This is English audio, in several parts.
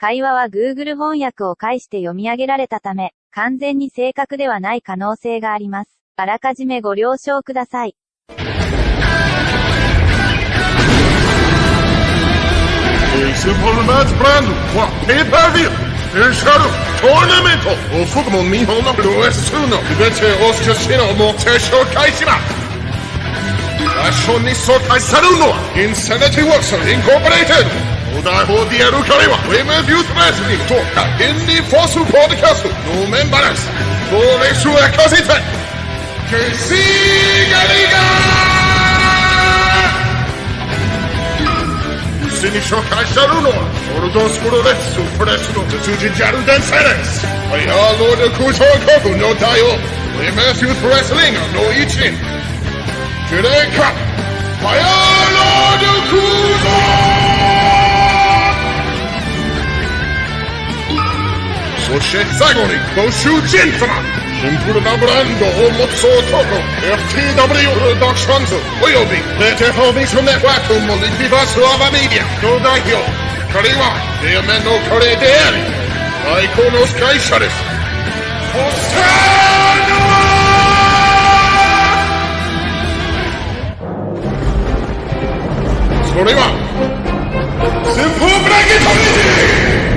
会話は Google 翻訳を介して読み上げられたため、完全に正確ではない可能性があります。あらかじめご了承ください。Simple Match Brand はペーパービュースペシャルトーナメントを含む日本のプロレスの全てを少しのもて紹介します。最初に紹介されるのは Insanity Works Incorporated お台本である彼は Women's Youth Wrestling とインディーフォースポッドキャストのメンバーです。プロレスを明かせてケイシー・ガリガー一緒に紹介してるのはオルドンスプロレスプレスの鉄人ジャルデンセレスファイヤーロード空想国の大王ウィメンスユースプレスリングの一員ジュレイカファイヤーロードクーゾーそして最後にご主人様シンプルなブランドを持つ男 FTW プロダクションズおよびレテフォーミッションネットワークモリティバースアバメディアの代表彼はレアメンのカレーであり最高の司会者です。ホスターノーそれはスーパーブラケットミーティング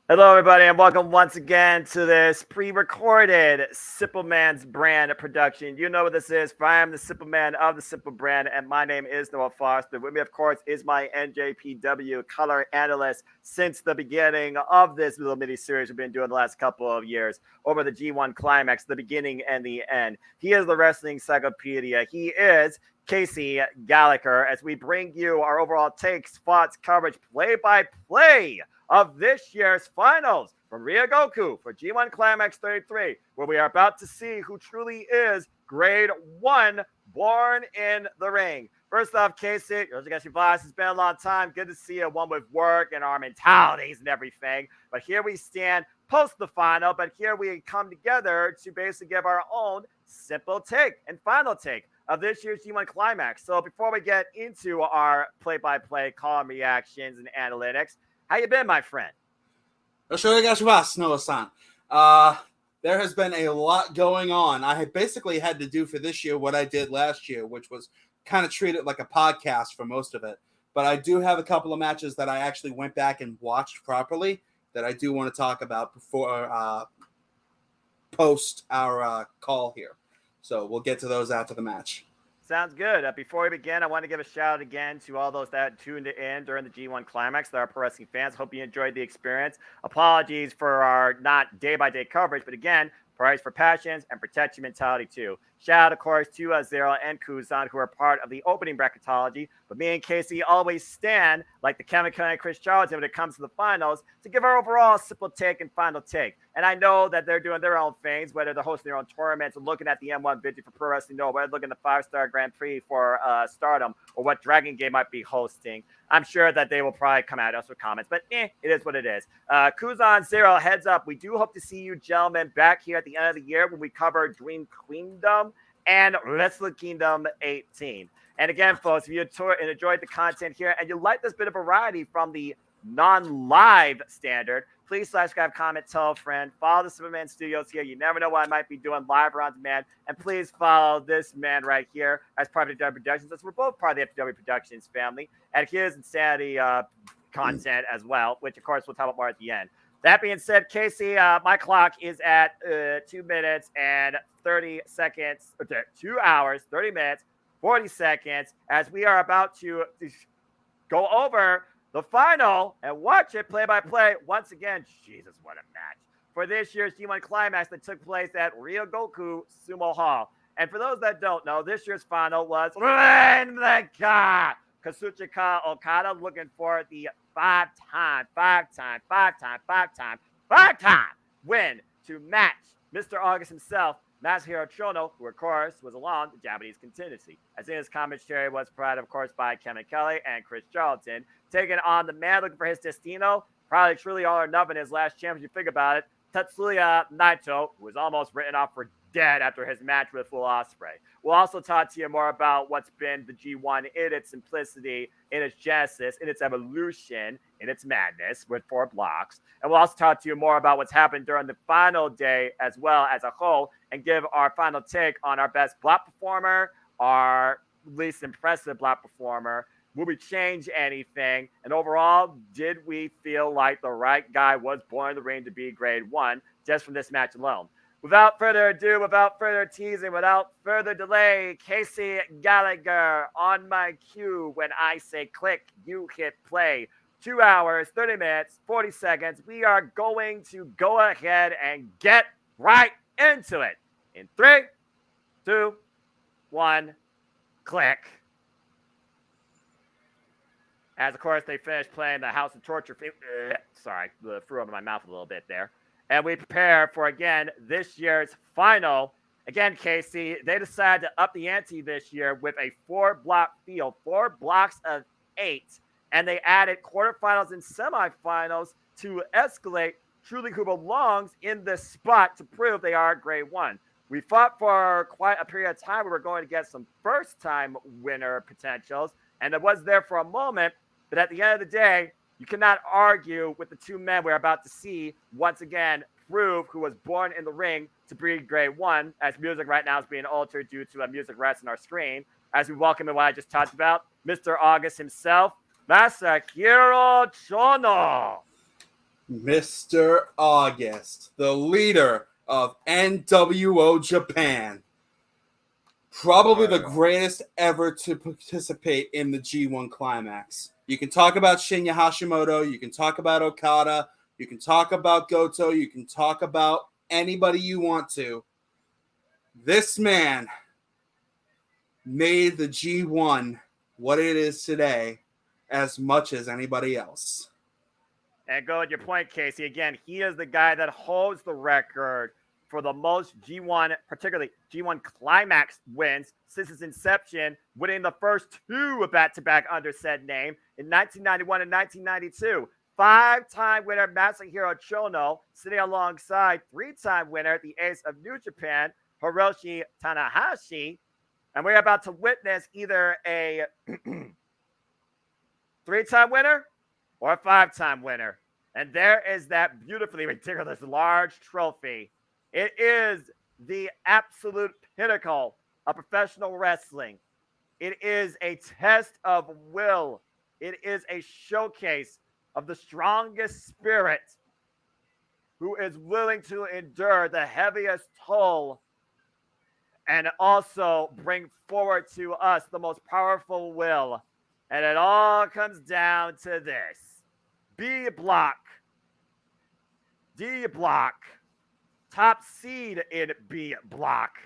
Hello, everybody, and welcome once again to this pre-recorded Simple Man's Brand production. You know what this is. I am the Simple Man of the Simple Brand, and my name is Noah Foster. With me, of course, is my Njpw color analyst since the beginning of this little mini-series we've been doing the last couple of years over the G1 Climax, the beginning and the end. He is the wrestling encyclopedia. He is Casey Gallagher, as we bring you our overall takes, thoughts, coverage, play-by-play of this year's finals from Ryogoku for G1 Climax 33, where we are about to see who truly is grade 1 born in the ring. First off, Casey, it's been a long time. Good to see you, one with work and our mentalities and everything. But here we stand post the final, but here we come together to basically give our own simple take and final take of this year's G1 Climax. So before we get into our play-by-play column reactions and analytics, how you been, my friend? Noah-san. There has been a lot going on. I had basically had to do for this year what I did last year, which was kind of treat it like a podcast for most of it. But I do have a couple of matches that I actually went back and watched properly that I do want to talk about before post our call here. So we'll get to those after the match. Sounds good. Before we begin, I want to give a shout out again to all those that tuned in during the G1 Climax that are pro wrestling fans. Hope you enjoyed the experience. Apologies for our not day-by-day coverage, but again, price for passions and protection mentality too. Shout out, of course, to Zero and Kuzon, who are part of the opening bracketology. But me and Casey always stand like the Kevin Kelly and Chris Charlton when it comes to the finals to give our overall simple take and final take. And I know that they're doing their own things, whether they're hosting their own tournaments or looking at the M1 video for Pro Wrestling Noah, whether looking at the 5-star Grand Prix for Stardom or what Dragon Gate might be hosting. I'm sure that they will probably come at us with comments, but it is what it is. Kuzon Zero, heads up. We do hope to see you gentlemen back here at the end of the year when we cover Dream Queendom and Wrestle Kingdom 18. And again, folks, if you enjoyed the content here and you like this bit of variety from the non-live standard, please subscribe, comment, tell a friend, follow the Superman Studios here. You never know what I might be doing live or on demand. And please follow this man right here as part of the FTW Productions, as we're both part of the FTW Productions family. And here's Insanity content as well, which, of course, we'll talk about more at the end. That being said, Casey, my clock is at 2 minutes and 30 seconds, 2 hours, 30 minutes, 40 seconds, as we are about to go over the final and watch it play by play. Once again, Jesus, what a match for this year's G1 Climax that took place at Ryogoku Sumo Hall. And for those that don't know, this year's final was Kazuchika Okada looking for the five-time win to match Mr. August himself, Masahiro Chono, who, of course, was along the Japanese contingency. As in his commentary was provided, of course, by Kevin Kelly and Chris Charlton, taking on the man looking for his destino, probably truly all or nothing his last championship. Think about it. Tetsuya Naito, who was almost written off for dead after his match with Will Ospreay. We'll also talk to you more about what's been the G1 in its simplicity, in its genesis, in its evolution, in its madness with 4 blocks. And we'll also talk to you more about what's happened during the final day as well as a whole, and give our final take on our best block performer, our least impressive block performer. Will we change anything? And overall, did we feel like the right guy was born in the ring to be grade 1 just from this match alone? Without further ado, without further teasing, without further delay, Casey Gallagher on my cue. When I say click, you hit play. 2 hours, 30 minutes, 40 seconds. We are going to go ahead and get right into it. In 3, 2, 1, click. As, of course, they finished playing the House of Torture. Sorry, threw up in my mouth a little bit there. And we prepare for, again, this year's final. Again, Casey, they decided to up the ante this year with a 4-block field, 4 blocks of 8. And they added quarterfinals and semifinals to escalate truly who belongs in this spot to prove they are grade 1. We fought for quite a period of time. We were going to get some first-time winner potentials, and it was there for a moment. But at the end of the day, you cannot argue with the 2 men we're about to see once again prove who was born in the ring to be grade 1, as music right now is being altered due to a music rest on our screen. As we welcome in what I just talked about, Mr. August himself, Masahiro Chono. Mr. August, the leader of NWO Japan. Probably the greatest ever to participate in the G1 Climax. You can talk about Shinya Hashimoto. You can talk about Okada. You can talk about Goto. You can talk about anybody you want to. This man made the G1 what it is today as much as anybody else. And go at your point, Casey. Again, he is the guy that holds the record for the most G1, particularly G1 Climax wins since its inception, winning the first 2 back-to-back under said name in 1991 and 1992. 5-time winner Masahiro Chono, sitting alongside 3-time winner, the ace of New Japan, Hiroshi Tanahashi. And we're about to witness either a 3-time winner or a 5-time winner. And there is that beautifully ridiculous large trophy. It is the absolute pinnacle of professional wrestling. It is a test of will. It is a showcase of the strongest spirit who is willing to endure the heaviest toll and also bring forward to us the most powerful will. And it all comes down to this. B block. D block. Top seed in B block.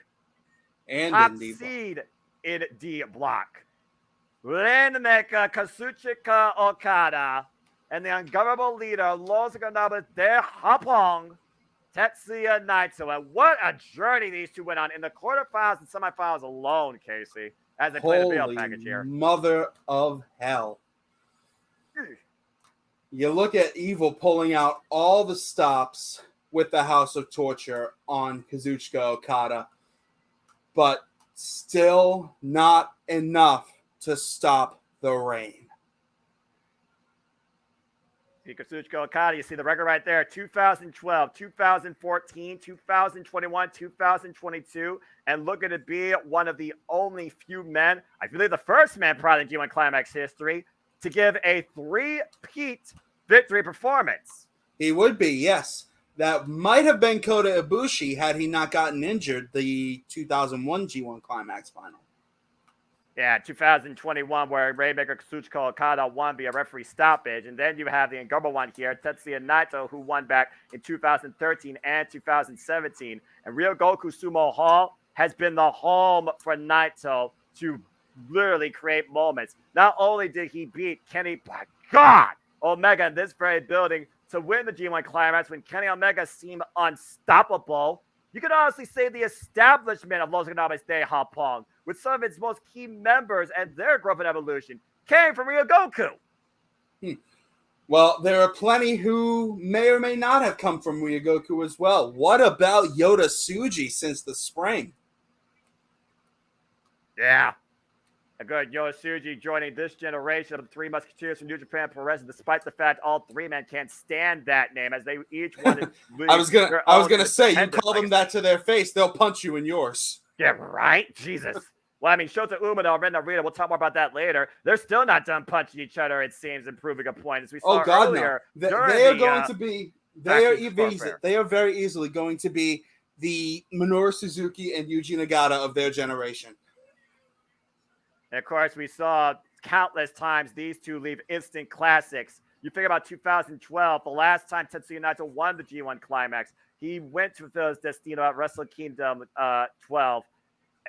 And top in D block. seed in D block. Rainmaker Kazuchika Okada and the ungovernable leader Los Ganabas de Japón, Tetsuya Naito. And what a journey these 2 went on in the quarterfinals and semifinals alone, Casey, as they play the video package here. Mother of hell. You look at Evil pulling out all the stops with the House of Torture on Kazuchika Okada, but still not enough to stop the rain. Kazuchika Okada, you see the record right there, 2012, 2014, 2021, 2022, and looking to be one of the only few men, I believe the first man probably in G1 Climax history, to give a 3-peat victory performance. He would be, yes. That might have been Kota Ibushi had he not gotten injured the 2001 G1 Climax final. Yeah, 2021, where Rainmaker Kazuchika Okada won via referee stoppage. And then you have the Ngoma one here, Tetsuya Naito, who won back in 2013 and 2017. And Ryogoku Sumo Hall has been the home for Naito to literally create moments. Not only did he beat Kenny, by God, Omega in this very building to win the G1 Climax when Kenny Omega seemed unstoppable. You could honestly say the establishment of Los Ganabas de Japón, with some of its most key members and their growth and evolution, came from Ryogoku. Well, there are plenty who may or may not have come from Ryogoku as well. What about Yota Tsuji since the spring? Yeah. A good Yosuji joining this generation of the Three Musketeers from New Japan Pro Wrestling, despite the fact all three men can't stand that name, as they each want to leave. I was gonna say, you call them legacy. that to their face, they'll punch you in yours. Yeah, right? Jesus. Well, I mean, Shota Umino and Ren Narita, we'll talk more about that later. They're still not done punching each other, it seems, and proving a point. As we saw earlier. No. They are very easily going to be the Minoru Suzuki and Yuji Nagata of their generation. And of course, we saw countless times these two leave instant classics. You think about 2012, the last time Tetsuya Naito won the G1 Climax, he went to fulfill his destino at Wrestle Kingdom 12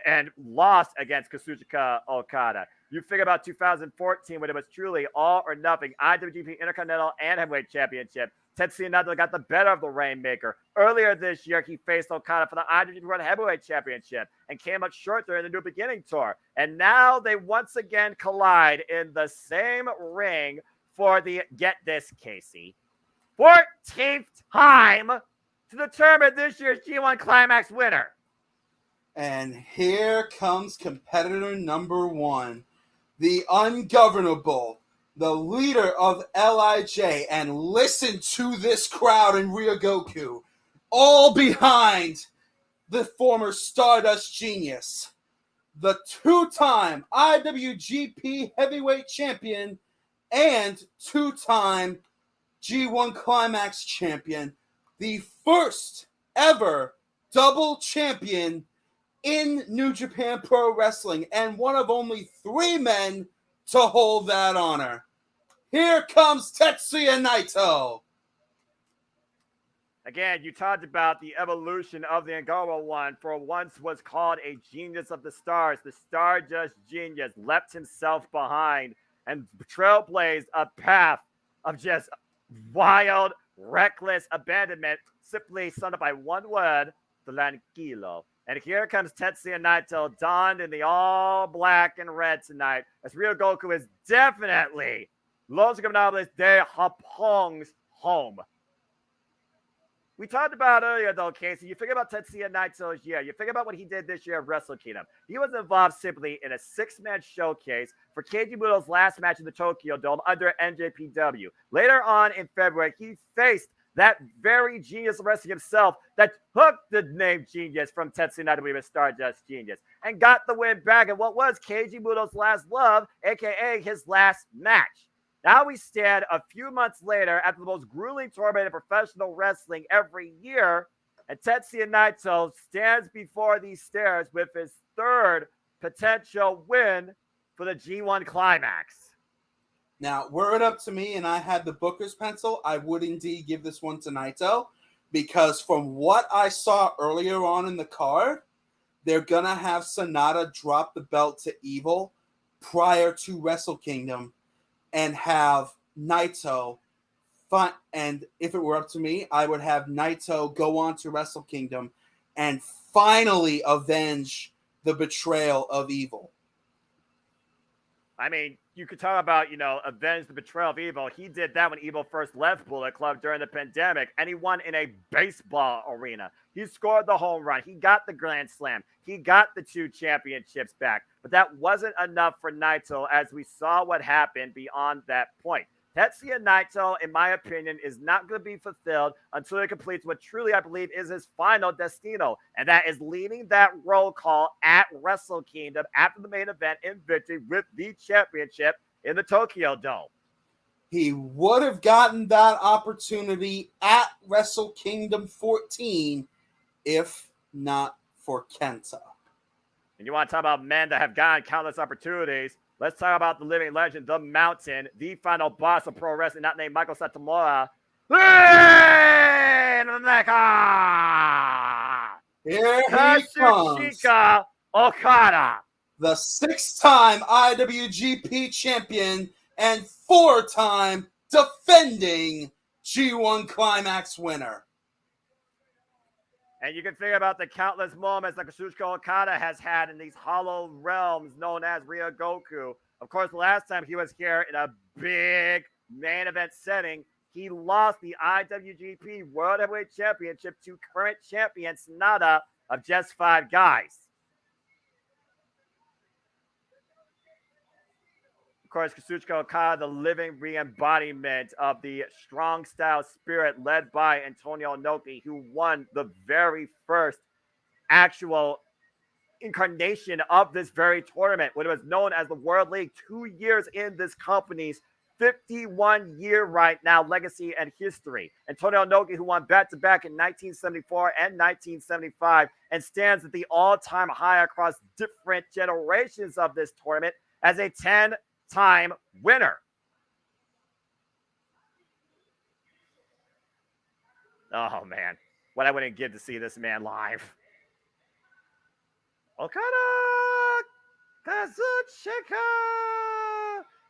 and lost against Kazuchika Okada. You figure about 2014 when it was truly all or nothing, IWGP Intercontinental and Heavyweight Championship. Tetsuya Naito got the better of the Rainmaker. Earlier this year, he faced Okada for the IWGP World Heavyweight Championship and came up short during the New Beginning Tour. And now they once again collide in the same ring for the, get this, Casey, 14th time to determine this year's G1 Climax winner. And here comes competitor number one, the ungovernable, the leader of LIJ, and listen to this crowd in Ryogoku, all behind the former Stardust genius, the two-time IWGP Heavyweight Champion and two-time G1 Climax Champion, the first ever double champion in New Japan Pro Wrestling, and one of only 3 men to hold that honor. Here comes Tetsuya Naito. Again, you talked about the evolution of the Angola one. For once was called a genius of the stars. The Stardust genius left himself behind and trailblazed a path of just wild, reckless abandonment, simply summed up by one word, tranquilo. And here comes Tetsuya Naito, donned in the all black and red tonight, as Ryogoku is definitely Los Gobernables de Japon's home. We talked about earlier, though, Casey, you think about Tetsuya Naito's year. You think about what he did this year at Wrestle Kingdom. He was involved simply in a 6-man showcase for Keiji Muto's last match in the Tokyo Dome under NJPW. Later on in February, he faced that very genius of wrestling himself that took the name genius from Tetsuya Naito, we were Stardust genius, and got the win back in what was Keiji Muto's last love, a.k.a. his last match. Now we stand a few months later after the most grueling tournament in professional wrestling every year, and Tetsuya Naito stands before these stairs with his 3rd potential win for the G1 Climax. Now, were it up to me and I had the Booker's pencil, I would indeed give this one to Naito, because from what I saw earlier on in the card, they're going to have Sonata drop the belt to Evil prior to Wrestle Kingdom and have Naito fight. And if it were up to me, I would have Naito go on to Wrestle Kingdom and finally avenge the betrayal of Evil. I mean, you could talk about, avenge the betrayal of Evil. He did that when Evil first left Bullet Club during the pandemic, and he won in a baseball arena. He scored the home run. He got the Grand Slam. He got the 2 championships back. But that wasn't enough for Naito, as we saw what happened beyond that point. Tetsuya Naito, in my opinion, is not going to be fulfilled until he completes what truly, I believe, is his final destino. And that is leading that roll call at Wrestle Kingdom after the main event in victory with the championship in the Tokyo Dome. He would have gotten that opportunity at Wrestle Kingdom 14 if not for Kenta. And you want to talk about men that have gotten countless opportunities. Let's talk about the living legend, the Mountain, the final boss of pro wrestling, not named Michael Satomura. Here he comes. Okada. The 6-time IWGP champion and 4-time defending G1 Climax winner. And you can think about the countless moments that Kazuchika Okada has had in these hollow realms known as Ryogoku. Of course, the last time he was here in a big main event setting. He lost the IWGP World Heavyweight Championship to current champion Sanada of just 5 guys. Of course, Kazuchika Okada, the living re-embodiment of the strong style spirit led by Antonio Inoki, who won the very first actual incarnation of this very tournament when it was known as the World League 2 years in this company's 51-year right now legacy and history. Antonio Inoki, who won back-to-back in 1974 and 1975 and stands at the all-time high across different generations of this tournament as a 10-time winner. Oh, man. What I wouldn't give to see this man live. Okada Kazuchika.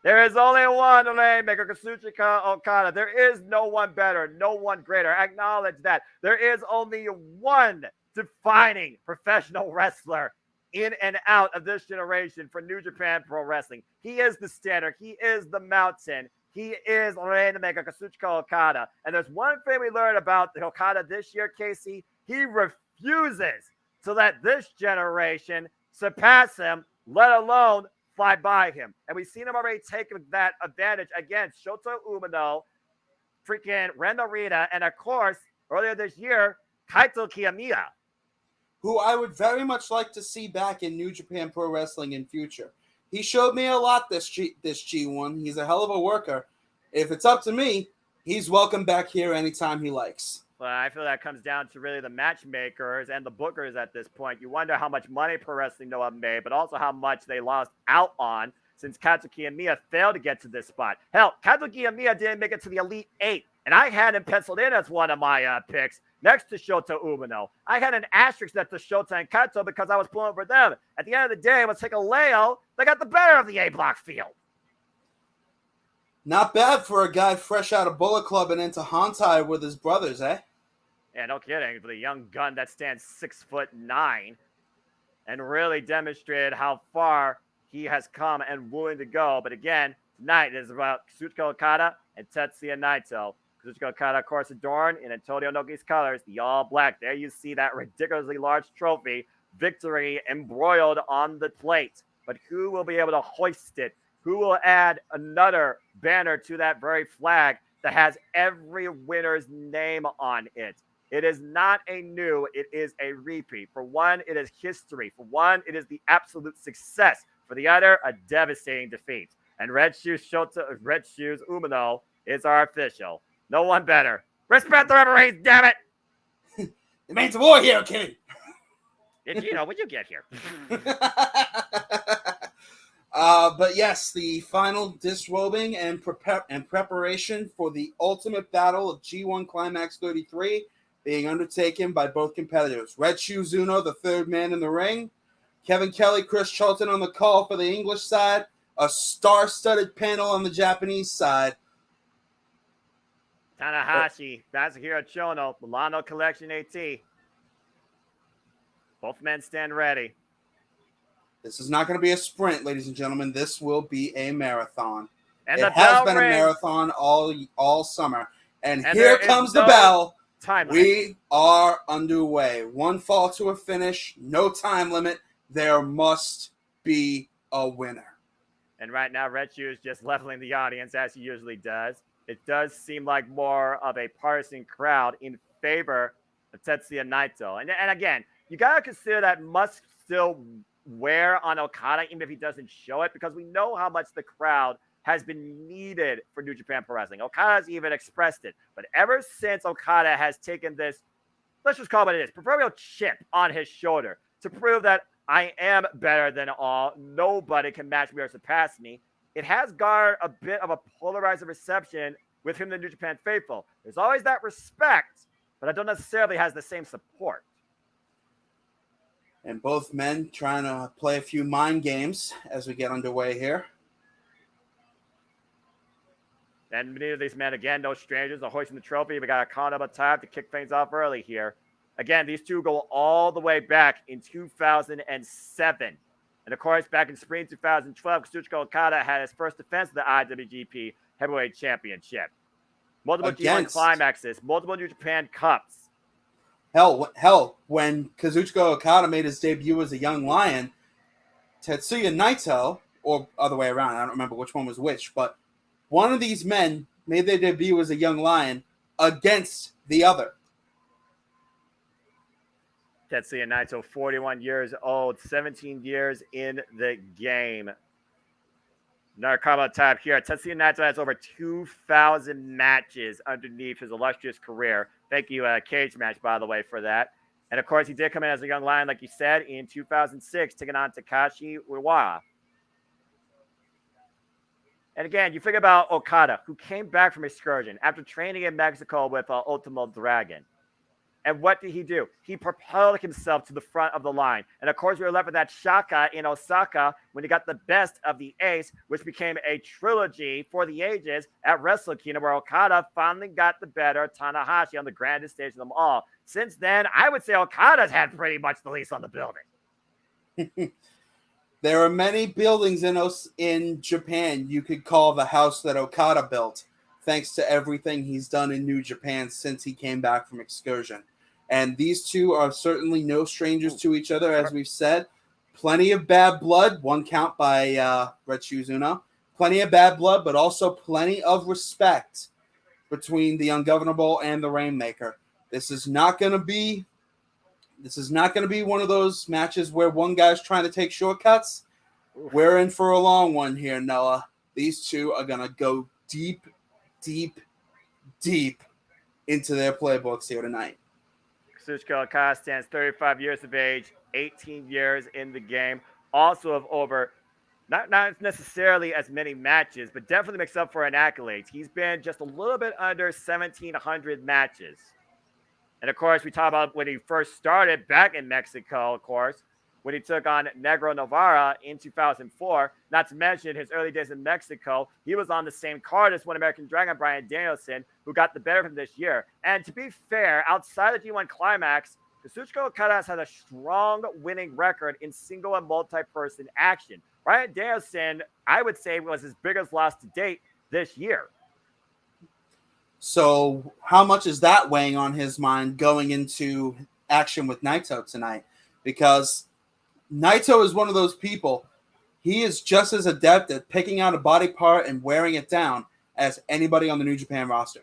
There is only one Rainmaker, Kazuchika Okada. There is no one better, no one greater. Acknowledge that. There is only one defining professional wrestler in and out of this generation for New Japan Pro Wrestling. He is the standard. He is the mountain. He is Rainmaker, Kazuchika Okada. And there's one thing we learned about the Okada this year, Casey. He refuses to let this generation surpass him, let alone fly by him. And we've seen him already take that advantage against Shota Umino, freaking Ren Narita, and of course, earlier this year, Kaito Kiyomiya, who I would very much like to see back in New Japan Pro Wrestling in future. He showed me a lot this G1. He's a hell of a worker. If it's up to me, he's welcome back here anytime he likes. Well, I feel that comes down to really the matchmakers and the bookers at this point. You wonder how much money Pro Wrestling Noah made, but also how much they lost out on since Kaito Kiyomiya failed to get to this spot. Hell, Kaito Kiyomiya didn't make it to the Elite 8, and I had him penciled in as one of my picks next to Shota Umino. I had an asterisk next to Shota and Kaito because I was pulling for them. At the end of the day, let's take a Leo. They got the better of the A-block field. Not bad for a guy fresh out of Bullet Club and into Hantai with his brothers, eh? Yeah, no kidding. For the young gun that stands 6'9" and really demonstrated how far he has come and willing to go. But again, tonight is about Kazuchika Okada and Tetsuya Naito. Kazuchika Okada, of course, adorned in Antonio Inoki's colors, the all black. There you see that ridiculously large trophy, victory embroiled on the plate. But who will be able to hoist it? Who will add another banner to that very flag that has every winner's name on it? It is not a new, it is a repeat. For one, it is history. For one, it is the absolute success. For the other, a devastating defeat. And Red Shoes Umino is our official. No one better. Respect the referees, damn it! It means a war here, Kenny. When you get here. But yes, the final disrobing and preparation for the ultimate battle of G1 Climax 33 being undertaken by both competitors. Red Shoes Uno, the third man in the ring. Kevin Kelly, Chris Charlton on the call for the English side. A star-studded panel on the Japanese side. Tanahashi, Masahiro Chono, Milano Collection AT. Both men stand ready. This is not going to be a sprint, ladies and gentlemen. This will be a marathon. And it has been a marathon all summer. And here comes the bell. We are underway. One fall to a finish. No time limit. There must be a winner. And right now, Red Shoe is just leveling the audience as he usually does. It does seem like more of a partisan crowd in favor of Tetsuya Naito. And again, you got to consider that must still wear on Okada, even if he doesn't show it, because we know how much the crowd has been needed for New Japan Pro Wrestling. Okada's even expressed it. But ever since Okada has taken this, let's just call it what it is, proverbial chip on his shoulder to prove that I am better than all, nobody can match me or surpass me, it has garnered a bit of a polarizing reception with him, the New Japan faithful. There's always that respect, but I don't necessarily has the same support. And both men trying to play a few mind games as we get underway here. And many of these men, again, no strangers, are hoisting the trophy. We got a count up time to kick things off early here. Again, these two go all the way back in 2007. And of course, back in spring 2012, Kazuchika Okada had his first defense of the IWGP Heavyweight Championship. Multiple G1 climaxes, multiple New Japan Cups. Hell, when Kazuchika Okada made his debut as a young lion, Tetsuya Naito, or other way around, I don't remember which one was which, but one of these men made their debut as a young lion against the other. Tetsuya Naito, 41 years old, 17 years in the game. Another comment tab here. Tetsuya Naito has over 2,000 matches underneath his illustrious career. Thank you, Cage Match, by the way, for that. And, of course, he did come in as a young lion, like you said, in 2006, taking on Takashi Uwara. And, again, you think about Okada, who came back from excursion after training in Mexico with Ultimo Dragon. And what did he do? He propelled himself to the front of the line. And, of course, we were left with that Shaka in Osaka when he got the best of the ace, which became a trilogy for the ages at Wrestle Kingdom, where Okada finally got the better of Tanahashi on the grandest stage of them all. Since then, I would say Okada's had pretty much the lease on the building. There are many buildings in Japan you could call the house that Okada built, thanks to everything he's done in New Japan since he came back from excursion. And these two are certainly no strangers to each other, as we've said. Plenty of bad blood, one count by Red Shoes Uno. Plenty of bad blood, but also plenty of respect between the Ungovernable and the Rainmaker. This is not going to be one of those matches where one guy's trying to take shortcuts. We're in for a long one here, Noah. These two are going to go deep into their playbooks here tonight. Kazuchika Okada stands 35 years of age, 18 years in the game. Also of over, not necessarily as many matches, but definitely makes up for an accolades. He's been just a little bit under 1,700 matches. And, of course, we talk about when he first started back in Mexico, of course, when he took on Negro Navarra in 2004. Not to mention his early days in Mexico, he was on the same card as One American Dragon, Bryan Danielson, who got the better of him this year. And to be fair, outside of G1 Climax, Kazuchika Okada has had a strong winning record in single and multi-person action. Bryan Danielson, I would say, was his biggest loss to date this year. So how much is that weighing on his mind going into action with Naito tonight? Because Naito is one of those people, he is just as adept at picking out a body part and wearing it down as anybody on the New Japan roster.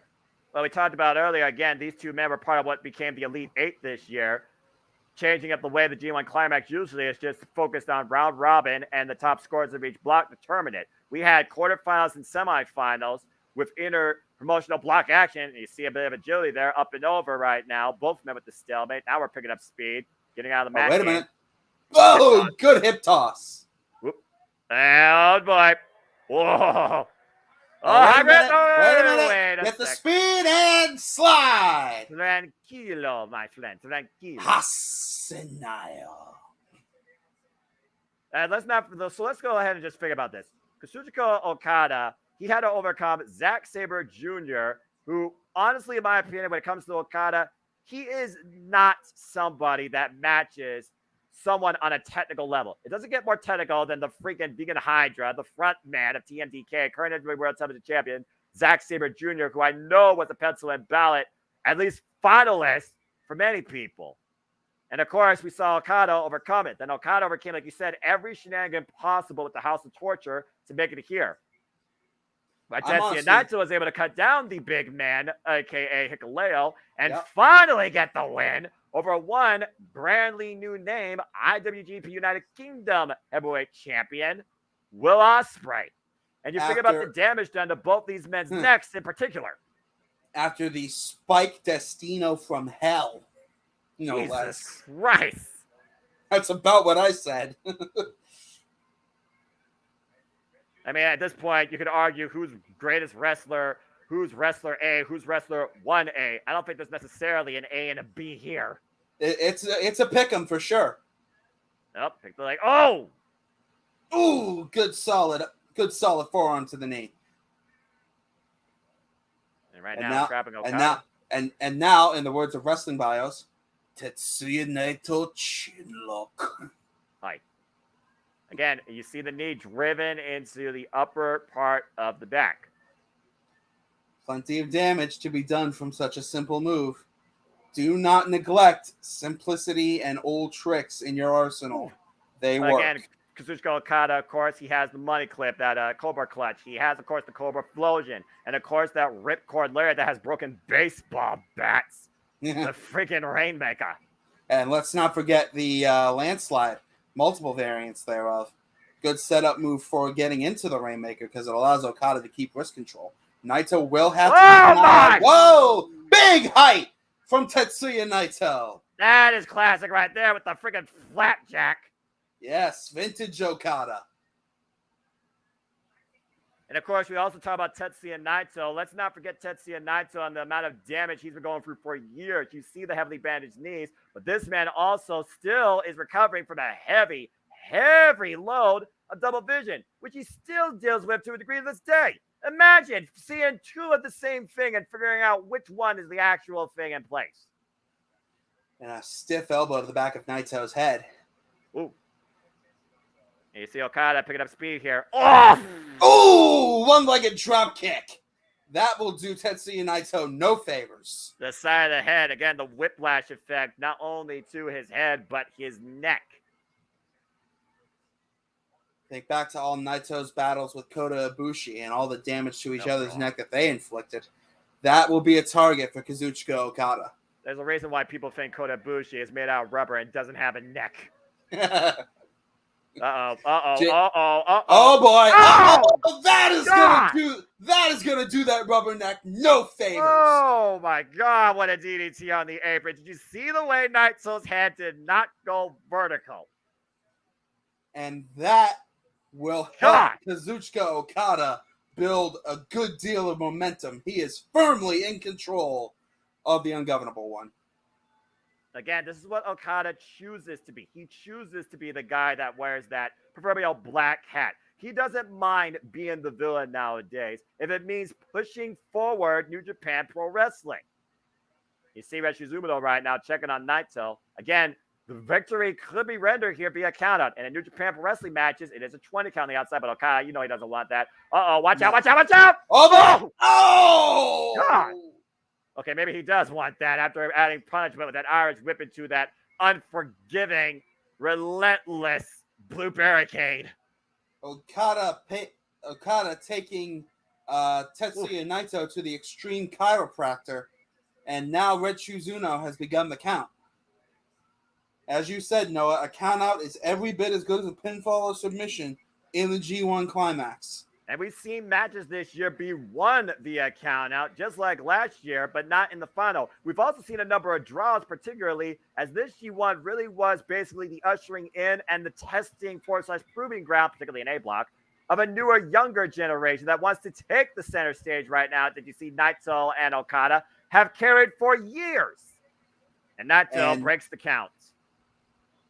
Well, we talked about earlier, again, these two men were part of what became the Elite Eight this year, changing up the way the G1 Climax usually is just focused on round robin and the top scores of each block determine it. We had quarterfinals and semifinals with inter-promotional block action. And you see a bit of agility there, up and over right now. Both men with the stalemate. Now we're picking up speed, getting out of the match. Wait a minute. Oh, good hip toss. Whoop. Oh, boy. Whoa. Wait a minute. Get the speed and slide. Tranquilo, my friend. Tranquilo. Hasenayo. Let's go ahead and just figure about this. Kazuchika Okada, he had to overcome Zack Sabre Jr., who, honestly, in my opinion, when it comes to Okada, he is not somebody that matches someone on a technical level. It doesn't get more technical than the freaking Vegan Hydra, the front man of TMDK, current heavyweight world championship champion, Zack Sabre Jr., who I know was a pencil and ballot, at least finalist for many people. And, of course, we saw Okada overcome it. Then Okada overcame, like you said, every shenanigan possible with the House of Torture to make it here. But Tetsuya Naito was able to cut down the big man, a.k.a. Hikuleo, and finally get the win over one brandly new name, IWGP United Kingdom heavyweight champion, Will Ospreay. And you think about the damage done to both these men's necks in particular. After the Spike Destino from hell. No less. Christ. That's about what I said. I mean, at this point, you could argue who's greatest wrestler, who's wrestler A, who's wrestler 1A. I don't think there's necessarily an A and a B here. It's a pick'em for sure. Nope. Like, oh! Ooh, good solid forearm to the knee. And now, trapping Okada. And now, in the words of Wrestling Bios, Tetsuya Naito Chinlock. Hi. Again, you see the knee driven into the upper part of the back. Plenty of damage to be done from such a simple move. Do not neglect simplicity and old tricks in your arsenal. They work. Again, Kazuchika Okada, of course, he has the money clip, that Cobra clutch. He has, of course, the Cobra Flosion. And, of course, that ripcord lariat that has broken baseball bats. The freaking Rainmaker. And let's not forget the landslide. Multiple variants thereof. Good setup move for getting into the Rainmaker because it allows Okada to keep wrist control. Naito will have to... Whoa! Big height from Tetsuya Naito. That is classic right there with the freaking flapjack. Yes, vintage Okada. And, of course, we also talk about Tetsuya Naito. Let's not forget Tetsuya Naito and the amount of damage he's been going through for years. You see the heavily bandaged knees, but this man also still is recovering from a heavy, heavy load of double vision, which he still deals with to a degree to this day. Imagine seeing two of the same thing and figuring out which one is the actual thing in place. And a stiff elbow to the back of Naito's head. Ooh. And you see Okada picking up speed here. Oh! Ooh, one-legged drop kick. That will do Tetsuya Naito no favors. The side of the head, again, the whiplash effect, not only to his head, but his neck. Think back to all Naito's battles with Kota Ibushi and all the damage to each other's neck that they inflicted. That will be a target for Kazuchika Okada. There's a reason why people think Kota Ibushi is made out of rubber and doesn't have a neck. Oh boy! Oh, that is gonna do that rubber neck no favors. Oh my God! What a DDT on the apron! Did you see the way Naito's head did not go vertical? And that will help Kazuchika Okada build a good deal of momentum. He is firmly in control of the ungovernable one. Again, this is what Okada chooses to be. He chooses to be the guy that wears that proverbial black hat. He doesn't mind being the villain nowadays if it means pushing forward New Japan Pro Wrestling. You see Red Shizumoto right now checking on Naito. Again, the victory could be rendered here via countout. And in New Japan Pro Wrestling matches, it is a 20 count on the outside, but Okada, you know he doesn't want that. Watch out, watch out, watch out! Oh! God! Okay, maybe he does want that after adding punishment with that Irish whip into that unforgiving, relentless blue barricade. Okada taking Tetsuya Naito to the extreme chiropractor, and now Red Shizuno has begun the count. As you said, Noah, a count out is every bit as good as a pinfall or submission in the G1 Climax. And we've seen matches this year be won via count out, just like last year, but not in the final. We've also seen a number of draws, particularly as this G1 really was basically the ushering in and the testing / proving ground, particularly in A block, of a newer, younger generation that wants to take the center stage right now that you see Naito and Okada have carried for years. And Naito breaks the count.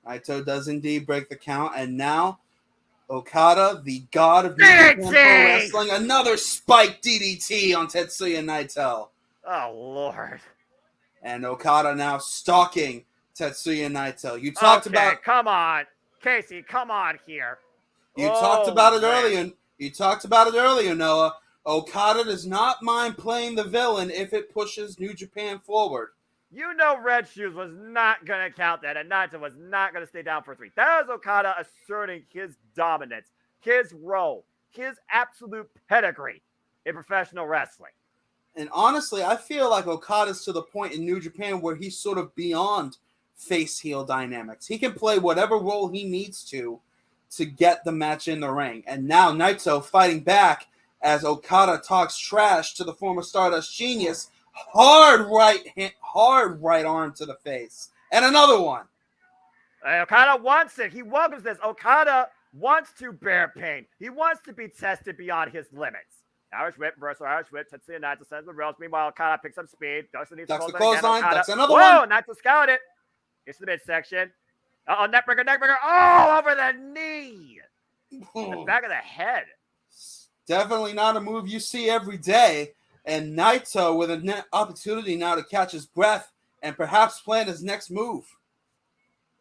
Naito does indeed break the count, and now Okada, the god of New Japan Pro Wrestling, another spike DDT on Tetsuya Naito. Oh, Lord. And Okada now stalking Tetsuya Naito. You talked about... Come on. Casey, come on here. You talked about it earlier. You talked about it earlier, Noah. Okada does not mind playing the villain if it pushes New Japan forward. You know Red Shoes was not going to count that, and Naito was not going to stay down for 3. That was Okada asserting his dominance, his role, his absolute pedigree in professional wrestling. And honestly, I feel like Okada's to the point in New Japan where he's sort of beyond face-heel dynamics. He can play whatever role he needs to get the match in the ring. And now Naito fighting back as Okada talks trash to the former Stardust Genius. Hard right arm to the face. And another one. Okada wants it. He welcomes this. Okada wants to bear pain. He wants to be tested beyond his limits. Irish whip, reversal Irish whip. Tetsuya Naito sends the rails. Meanwhile, Okada picks up speed. Ducks the clothesline. That's another one. one. Naito scouted it. Gets to the midsection. Neckbreaker. Oh, over the knee. The back of the head. Definitely not a move you see every day. And Naito with an opportunity now to catch his breath and perhaps plan his next move.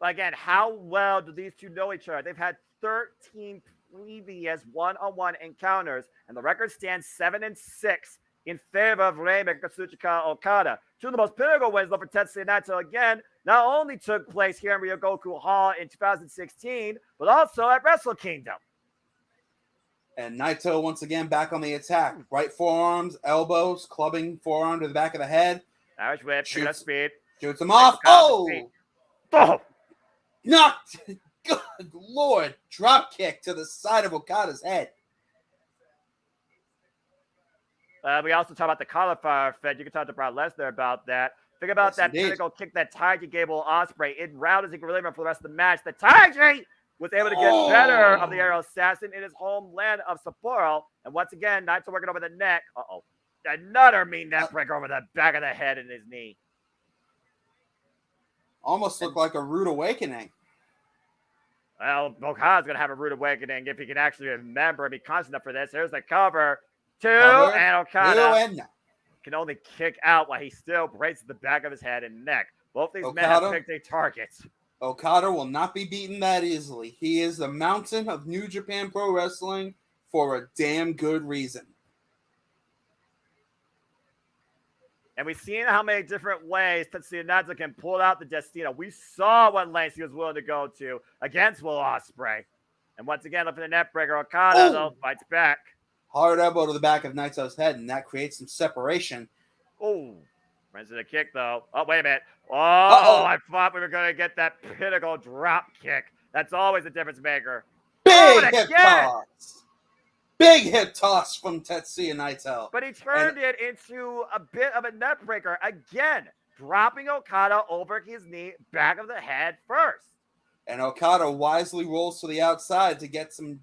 Again, how well do these two know each other? They've had 13 previous one-on-one encounters, and the record stands 7-6 in favor of Raymond Katsuchika Okada. Two of the most pinnacle wins, though, for Tetsuya Naito again, not only took place here in Ryogoku Hall in 2016, but also at Wrestle Kingdom. And Naito once again back on the attack. Right forearms, elbows, clubbing forearm to the back of the head. Irish whip, pick it up speed. Shoots him off. Oh! Knocked. Good Lord. Drop kick to the side of Okada's head. We also talk about the cauliflower effect. You can talk to Brock Lesnar about that. Think about that pinnacle kick that Taiji gave Ospreay. It routed equilibrium for the rest of the match. The Taiji was able to get better of the Arrow Assassin in his homeland of Sapporo. And once again, Naito working over the neck. Another mean neck breaker over the back of the head and his knee. Almost looked like a rude awakening. Well, Okada's going to have a rude awakening if he can actually remember and be conscious enough for this. Here's the cover. And Okada can only kick out while he still braces the back of his head and neck. Both these men have picked a target. Okada will not be beaten that easily. He is the mountain of New Japan Pro Wrestling for a damn good reason. And we've seen how many different ways Tetsuya Naito can pull out the Destino. We saw what lengths he was willing to go to against Will Ospreay. And once again, looking for the net breaker, Okada though fights back. Hard elbow to the back of Naito's head, and that creates some separation. Runs to the kick, though. Oh, wait a minute. I thought we were going to get that pinnacle drop kick. That's always a difference maker. Big hip toss. Big hip toss from Tetsuya Naito. But he turned it into a bit of a net breaker. Again, dropping Okada over his knee, back of the head first. And Okada wisely rolls to the outside to get some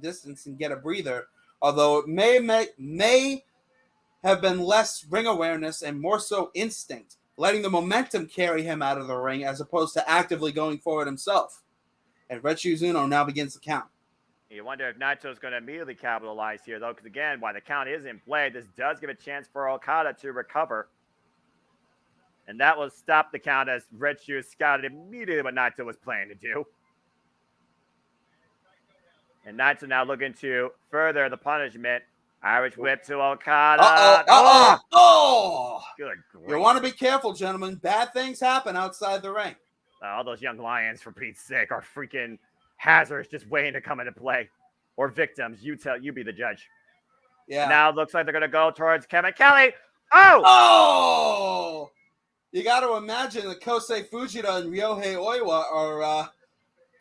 distance and get a breather. Although it may have been less ring awareness and more so instinct, letting the momentum carry him out of the ring as opposed to actively going forward himself. And Red Shoes Uno now begins the count. You wonder if Naito's going to immediately capitalize here, though, because again, while the count is in play, this does give a chance for Okada to recover. And that will stop the count as Red Shoes scouted immediately what Naito was planning to do. And Naito now looking to further the punishment. Irish whip to Okada. Good grief. You want to be careful, gentlemen. Bad things happen outside the ring. All those young lions, for Pete's sake, are freaking hazards just waiting to come into play. Or victims. You be the judge. Yeah. And now it looks like they're going to go towards Kevin Kelly. You got to imagine that Kosei Fujita and Ryohei Oiwa are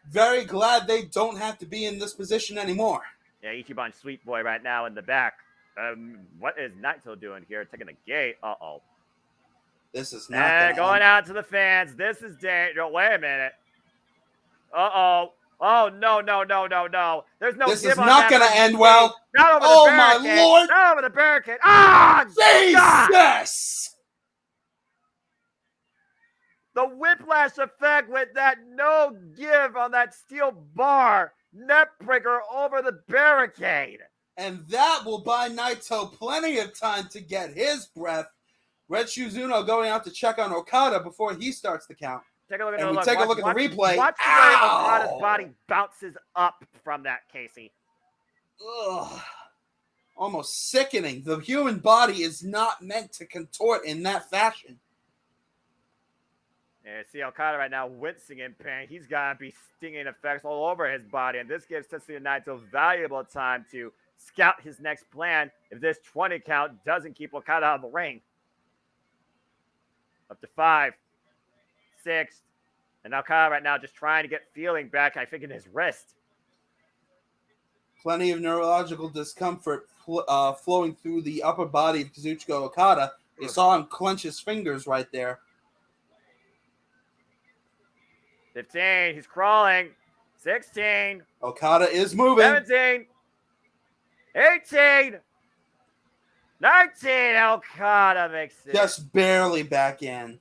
very glad they don't have to be in this position anymore. Yeah, Ichiban Sweet Boy right now in the back. What is Naito doing here? Taking the gate. This is not going out to the fans. This is dangerous. Wait a minute. Oh, no. There's no This is not going to end well. Not over the barricade. My Lord. Not over the barricade. Jesus! The whiplash effect with that no give on that steel bar. Net breaker over the barricade. And that will buy Naito plenty of time to get his breath. Red Shoes Uno going out to check on Okada before he starts the count. Take a look at the replay. Watch the way Okada's body bounces up from that, Casey. Ugh. Almost sickening. The human body is not meant to contort in that fashion. Yeah, see Okada right now wincing in pain. He's got to be stinging effects all over his body. And this gives Tetsuya Naito valuable time to scout his next plan if this 20 count doesn't keep Okada out of the ring. Up to 5, 6. And Okada right now just trying to get feeling back, I think, in his wrist. Plenty of neurological discomfort flowing through the upper body of Kazuchika Okada. You saw him clench his fingers right there. 15, he's crawling. 16. Okada is moving. 17. 18. 19. Okada makes it. Just barely back in.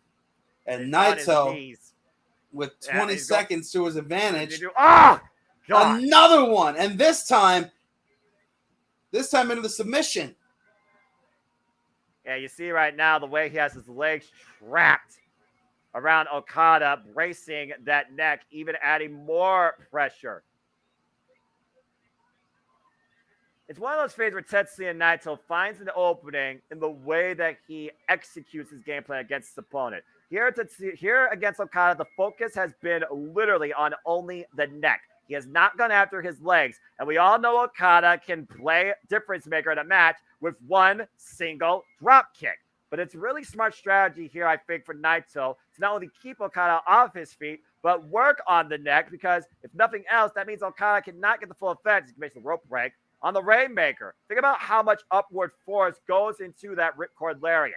And Naito, with 20 seconds to his advantage. Another one. And this time into the submission. Yeah, you see right now the way he has his legs trapped around Okada, bracing that neck, even adding more pressure. It's one of those phases where Tetsuya Naito finds an opening in the way that he executes his game plan against his opponent. Here against Okada, the focus has been literally on only the neck. He has not gone after his legs. And we all know Okada can play difference maker in a match with one single drop kick. But it's really smart strategy here, I think, for Naito to not only keep Okada off his feet, but work on the neck, because if nothing else, that means Okada cannot get the full effect. He makes the rope break on the Rainmaker. Think about how much upward force goes into that ripcord lariat.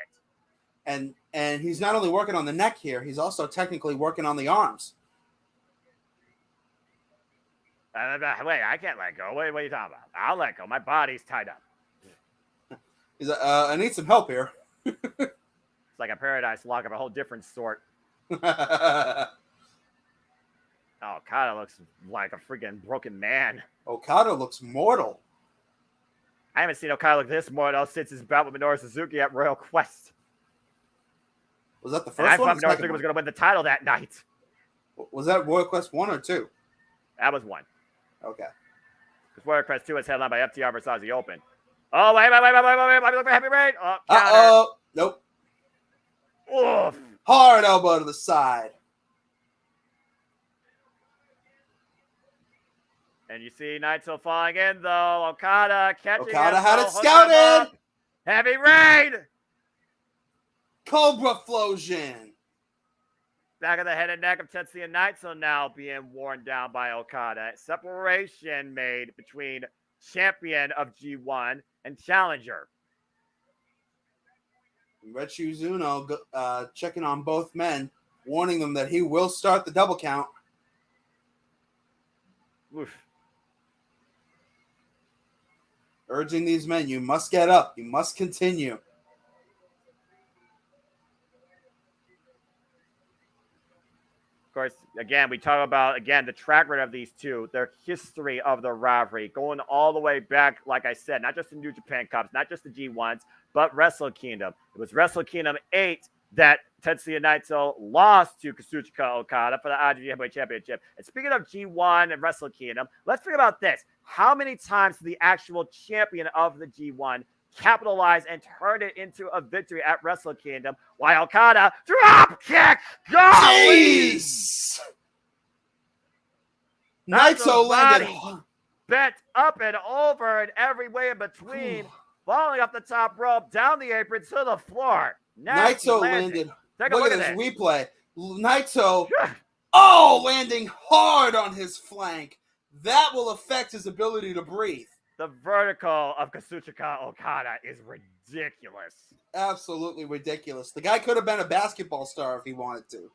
And he's not only working on the neck here, he's also technically working on the arms. Wait, I can't let go. What are you talking about? I'll let go. My body's tied up. He's I need some help here. It's like a paradise lock of a whole different sort. Oh, Okada looks like a freaking broken man. Okada looks mortal. I haven't seen Okada look this mortal since his bout with Minoru Suzuki at Royal Quest. Was that the And I first one? thought Minoru Suzuki was going to win the title that night. Was that Royal Quest 1 or 2? That was 1. Okay. Because Royal Quest 2 is headlined by FTR versus Aussie Open. Oh, wait. I'm looking for Heavy Rain. Oh, counter. Uh-oh. Nope. Oof. Hard elbow to the side. And you see Naito falling in, though. Okada catching Okada him, had though, it hooking him up. scouted. Heavy Rain. Cobra Flosion. Back of the head and neck of Tetsuya Naito now being worn down by Okada. Separation made between champion of G1 and challenger. Red Shoes Uno checking on both men, warning them that he will start the double count. Oof. Urging these men, you must get up. You must continue. Of course, again, we talk about, the track record of these two, their history of the rivalry, going all the way back, like I said, not just the New Japan Cups, not just the G1s, but Wrestle Kingdom. It was Wrestle Kingdom 8 that Tetsuya Naito lost to Kazuchika Okada for the IWGP Heavyweight Championship. And speaking of G1 and Wrestle Kingdom, let's think about this. How many times did the actual champion of the G1 capitalize and turn it into a victory at Wrestle Kingdom, while Okada drop kick? Jeez! Naito landed. Bent up and over and every way in between, falling off the top rope, down the apron to the floor. Naito landed. Take a Look look at at this this. replay. Naito, landing hard on his flank. That will affect his ability to breathe. The vertical of Kazuchika Okada is ridiculous. Absolutely ridiculous. The guy could have been a basketball star if he wanted to.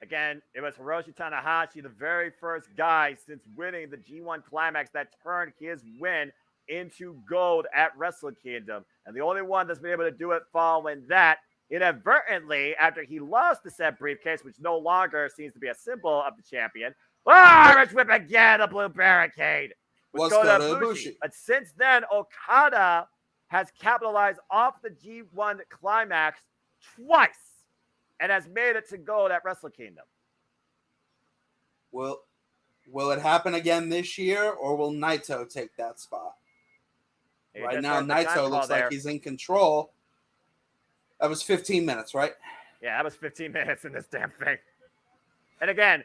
Again, it was Hiroshi Tanahashi, the very first guy since winning the G1 Climax that turned his win into gold at Wrestle Kingdom. And the only one that's been able to do it following that inadvertently after he lost the said briefcase, which no longer seems to be a symbol of the champion. Irish whip again, the blue barricade. Was Kota Kota Ibushi. Ibushi. But since then, Okada has capitalized off the G1 Climax twice and has made it to gold at Wrestle Kingdom. Will it happen again this year, or will Naito take that spot? Right now, Naito looks like he's in control. That was 15 minutes, right? Yeah, that was 15 minutes in this damn thing. And again,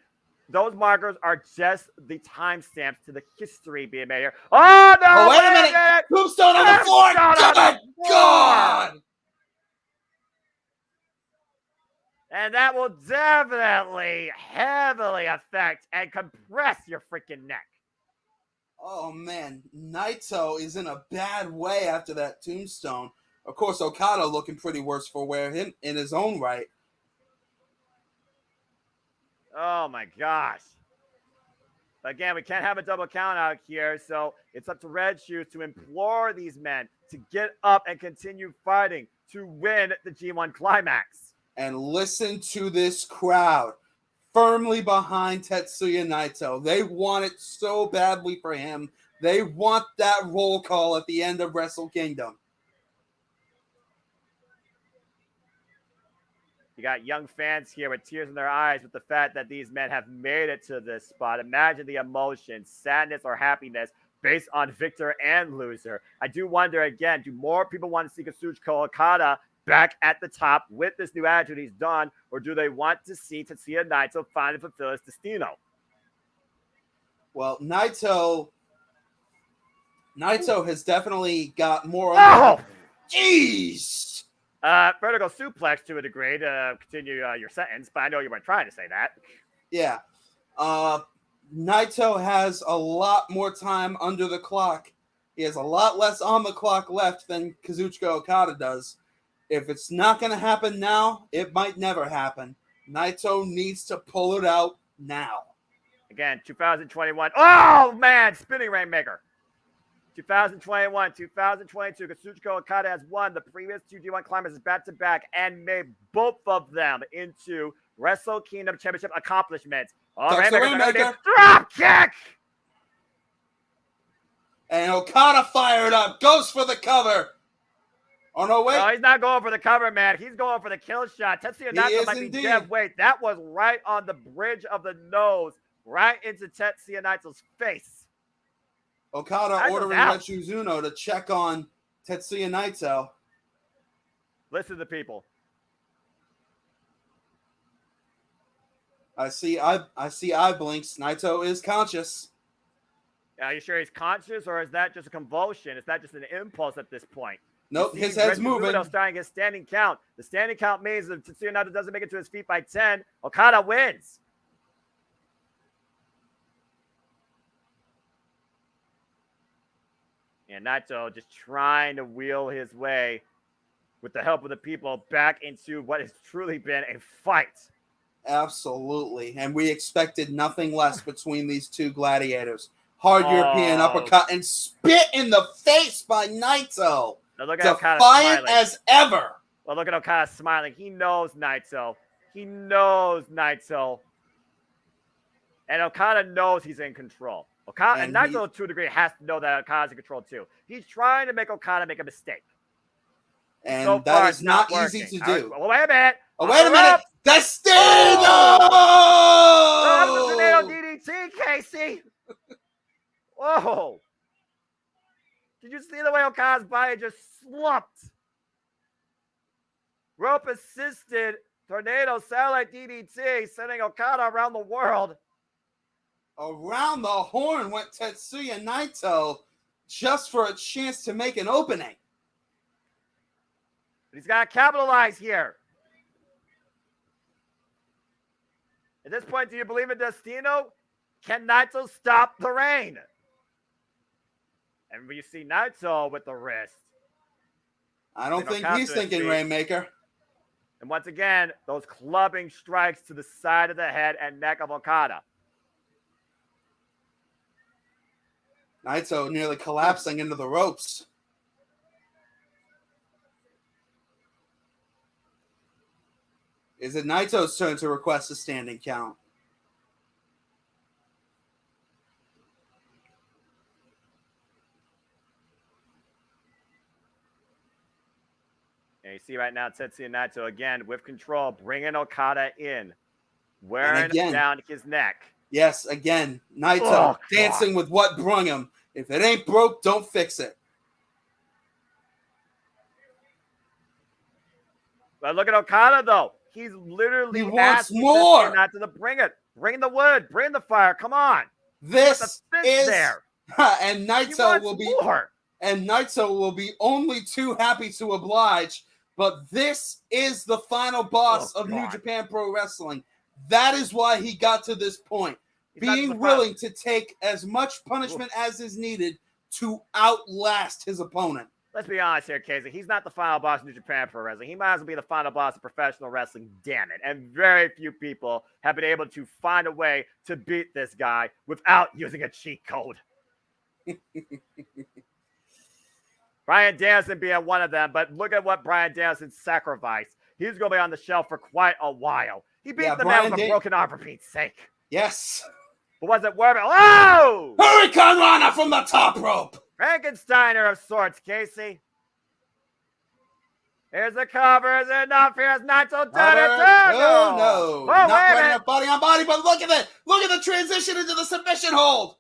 those markers are just the timestamps to the history being made here. Oh, no! Oh, wait a minute! Tombstone on the floor! Good God! And that will definitely heavily affect and compress your freaking neck. Oh, man. Naito is in a bad way after that tombstone. Of course, Okada looking pretty worse for wear him in his own right. Oh, my gosh. But again, we can't have a double count out here, so it's up to Red Shoes to implore these men to get up and continue fighting to win the G1 Climax. And listen to this crowd firmly behind Tetsuya Naito. They want it so badly for him. They want that roll call at the end of Wrestle Kingdom. You got young fans here with tears in their eyes with the fact that these men have made it to this spot. Imagine the emotion, sadness, or happiness based on victor and loser. I do wonder again, do more people want to see Kazuchika Okada back at the top with this new attitude he's done, or do they want to see Tetsuya Naito finally fulfill his destino? Well, Naito has definitely got more. Jeez. Vertical suplex to a degree to continue your sentence, but I know you weren't trying to say that. Yeah. Naito has a lot more time under the clock. He has a lot less on the clock left than Kazuchika Okada does. If it's not going to happen now, it might never happen. Naito needs to pull it out now. Again, 2021. Oh, man, spinning Rainmaker. 2021, 2022, Kazuchika Okada has won the previous two G1 Climaxes back-to-back and made both of them into Wrestle Kingdom Championship accomplishments. Oh, Rainmaker. Drop kick! And Okada fired up, goes for the cover. Oh, no, wait. No, he's not going for the cover, man. He's going for the kill shot. Tetsuya Naito might be dead. Wait, that was right on the bridge of the nose, right into Tetsuya Naito's face. Okada ordering Yoshizuna to check on Tetsuya Naito. Listen to the people. I see eye blinks. Naito is conscious. Are you sure he's conscious, or is that just a convulsion? Is that just an impulse at this point? Nope, his head's moving. Starting his standing count. The standing count means if Tetsuya Naito doesn't make it to his feet by 10, Okada wins. And Naito just trying to wheel his way with the help of the people back into what has truly been a fight. Absolutely. And we expected nothing less between these two gladiators. Hard European uppercut and spit in the face by Naito. Now look at Okada defiant smiling. As ever. Well, look at Okada smiling. He knows Naito. He knows Naito. And Okada knows he's in control. Okada and Naito, to a degree, has to know that Okada's in control too. He's trying to make Okada make a mistake. And so that is not easy to do. Well, wait a minute. Oh, wait a minute. Destino! Oh, that was a tornado DDT, Casey. Whoa. Did you see the way Okada's body just slumped? Rope assisted tornado satellite DDT, sending Okada around the world. Around the horn went Tetsuya Naito just for a chance to make an opening. But he's got to capitalize here. At this point, do you believe in Destino? Can Naito stop the rain? And when you see Naito with the wrist. I don't think he's thinking Rainmaker. And once again, those clubbing strikes to the side of the head and neck of Okada. Naito nearly collapsing into the ropes. Is it Naito's turn to request a standing count? And you see right now Tetsuya Naito again with control, bringing Okada in. Wearing down his neck. Yes, again, Naito dancing with what brung him. If it ain't broke, don't fix it. But look at Okada, though. He's literally wants more. Not to bring it. Bring the wood. Bring the fire. Come on. This is there. And Naito will be more. And Naito will be only too happy to oblige. But this is the final boss of New Japan Pro Wrestling. That is why he got to this point. Being willing to take as much punishment as is needed to outlast his opponent. Let's be honest here, Casey. He's not the final boss of New Japan Pro Wrestling. He might as well be the final boss of professional wrestling, damn it. And very few people have been able to find a way to beat this guy without using a cheat code. Bryan Danielson being one of them, but look at what Bryan Danielson sacrificed. He's going to be on the shelf for quite a while. He beat the man with a broken arm, for Pete's sake. Yes. But was it worth it? Oh! Hurricane Rana from the top rope. Frankensteiner of sorts, Casey. Here's the cover. Is it enough? Here's Naito done it. Oh, no. Oh, not wait quite enough body on body, but look at it. Look at the transition into the submission hold.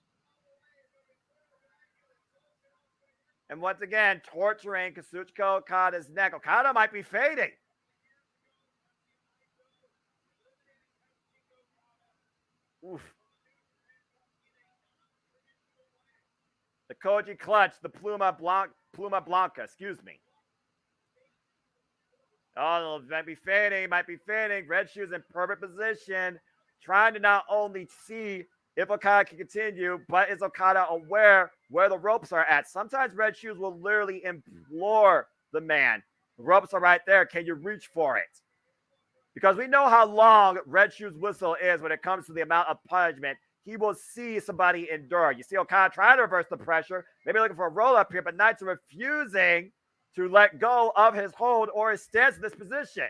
And once again, torturing Kazuchika Okada's neck. Okada might be fading. Oof. The Koji clutch, the Pluma Blanca, excuse me. Oh, might be fading. Red Shoes in perfect position, trying to not only see if Okada can continue, but is Okada aware where the ropes are at? Sometimes Red Shoes will literally implore the man. The ropes are right there. Can you reach for it? Because we know how long Red Shoes' whistle is when it comes to the amount of punishment he will see somebody endure. You see Okada trying to reverse the pressure, maybe looking for a roll-up here, but Naito refusing to let go of his hold or his stance in this position.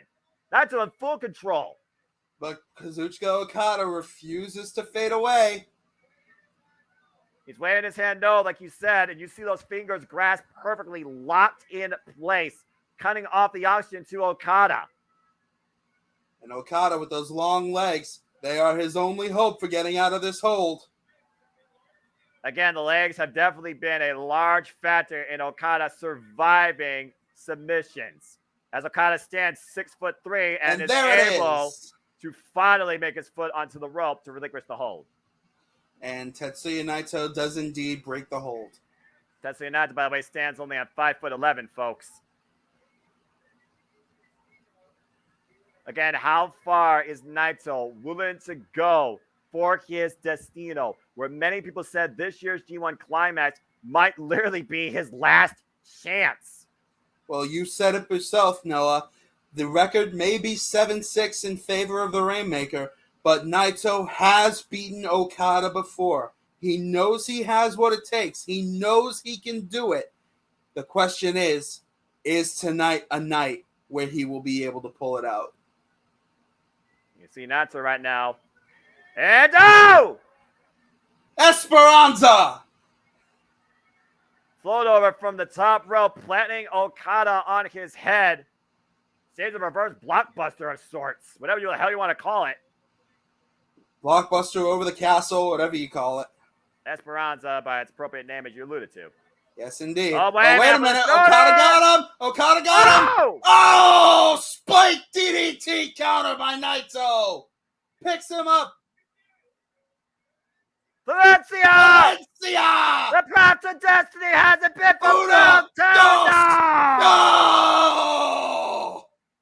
Naito in full control. But Kazuchika Okada refuses to fade away. He's waving his hand no, like you said, and you see those fingers grasp perfectly locked in place, cutting off the oxygen to Okada. And Okada with those long legs, they are his only hope for getting out of this hold. Again, the legs have definitely been a large factor in Okada surviving submissions. As Okada stands 6'3" and is able to finally make his foot onto the rope to relinquish the hold. And Tetsuya Naito does indeed break the hold. Tetsuya Naito, by the way, stands only on 5'11", folks. Again, how far is Naito willing to go for his destino? Where many people said this year's G1 Climax might literally be his last chance. Well, you said it yourself, Noah. The record may be 7-6 in favor of the Rainmaker, but Naito has beaten Okada before. He knows he has what it takes. He knows he can do it. The question is tonight a night where he will be able to pull it out? You see Naito right now. And oh! Esperanza! Float over from the top rope, planting Okada on his head. Saves a reverse blockbuster of sorts. Whatever the hell you want to call it. Blockbuster over the castle, whatever you call it. Esperanza by its appropriate name, as you alluded to. Yes, indeed. Oh, wait a minute. Okada got him. Okada got him. Oh! Spike DDT counter by Naito. Picks him up. Valencia! Valencia! The path to destiny hasn't been fulfilled. No!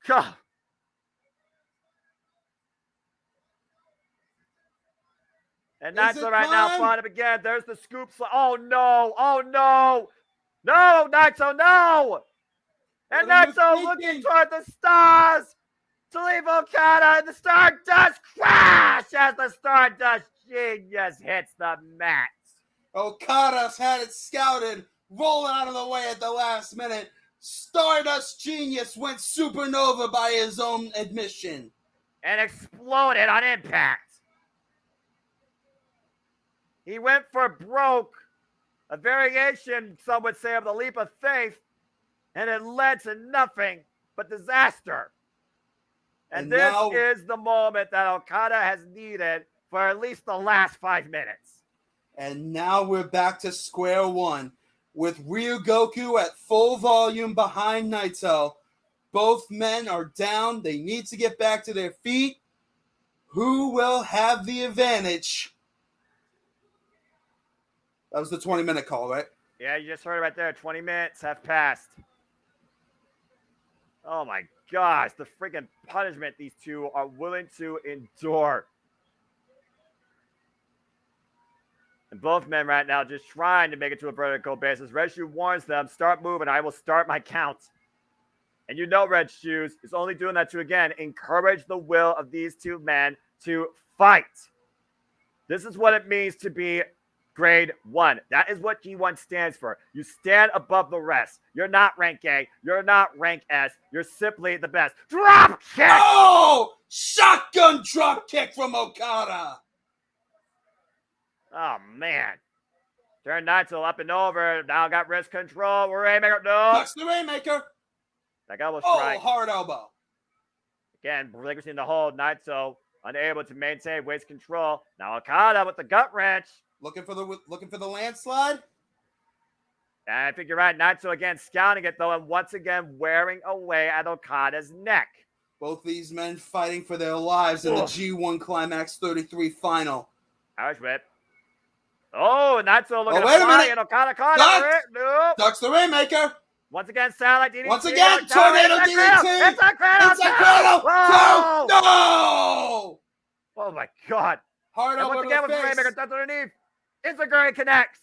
God. And Naito right now fought him again. There's the scoop. Oh, no. Oh, no. No, Naito, no. And Naito looking toward the stars to leave Okada, and the Stardust crash as the Stardust Genius hits the mat. Okada's had it scouted, rolling out of the way at the last minute. Stardust Genius went supernova by his own admission. And exploded on impact. He went for broke, a variation, some would say, of the leap of faith, and it led to nothing but disaster. And this is the moment that Okada has needed for at least the last 5 minutes. And now we're back to square one with Ryogoku at full volume behind Naito. Both men are down. They need to get back to their feet. Who will have the advantage? That was the 20-minute call, right? Yeah, you just heard it right there. 20 minutes have passed. Oh, my gosh. The freaking punishment these two are willing to endure. And both men right now just trying to make it to a vertical basis. Red Shoe warns them, start moving. I will start my count. And you know Red Shoes is only doing that to, again, encourage the will of these two men to fight. This is what it means to be grade 1. That is what G1 stands for. You stand above the rest. You're not rank A. You're not rank S. You're simply the best. Drop kick! Oh! Shotgun drop kick from Okada. Oh, man. Turn Naito up and over. Now got wrist control. Rainmaker. No. Touch the Rainmaker. That elbow strike. Oh, hard elbow. Again, relinquishing the hold. Naito unable to maintain waist control. Now Okada with the gut wrench. Looking for the landslide. And I think you're right. Naito again scouting it, though, and once again wearing away at Okada's neck. Both these men fighting for their lives in the G1 Climax 33 final. Irish whip. Oh, Naito looking wait to a fly, minute. and Okada caught it. Nope. Ducks the Rainmaker. Once again, Satellite DDT. Once again, Tornado DDT. It's a cradle. It's a cradle. Whoa. No. Oh, my God. Hard And over once again, with the the face. Rainmaker touch underneath. It's a great connects.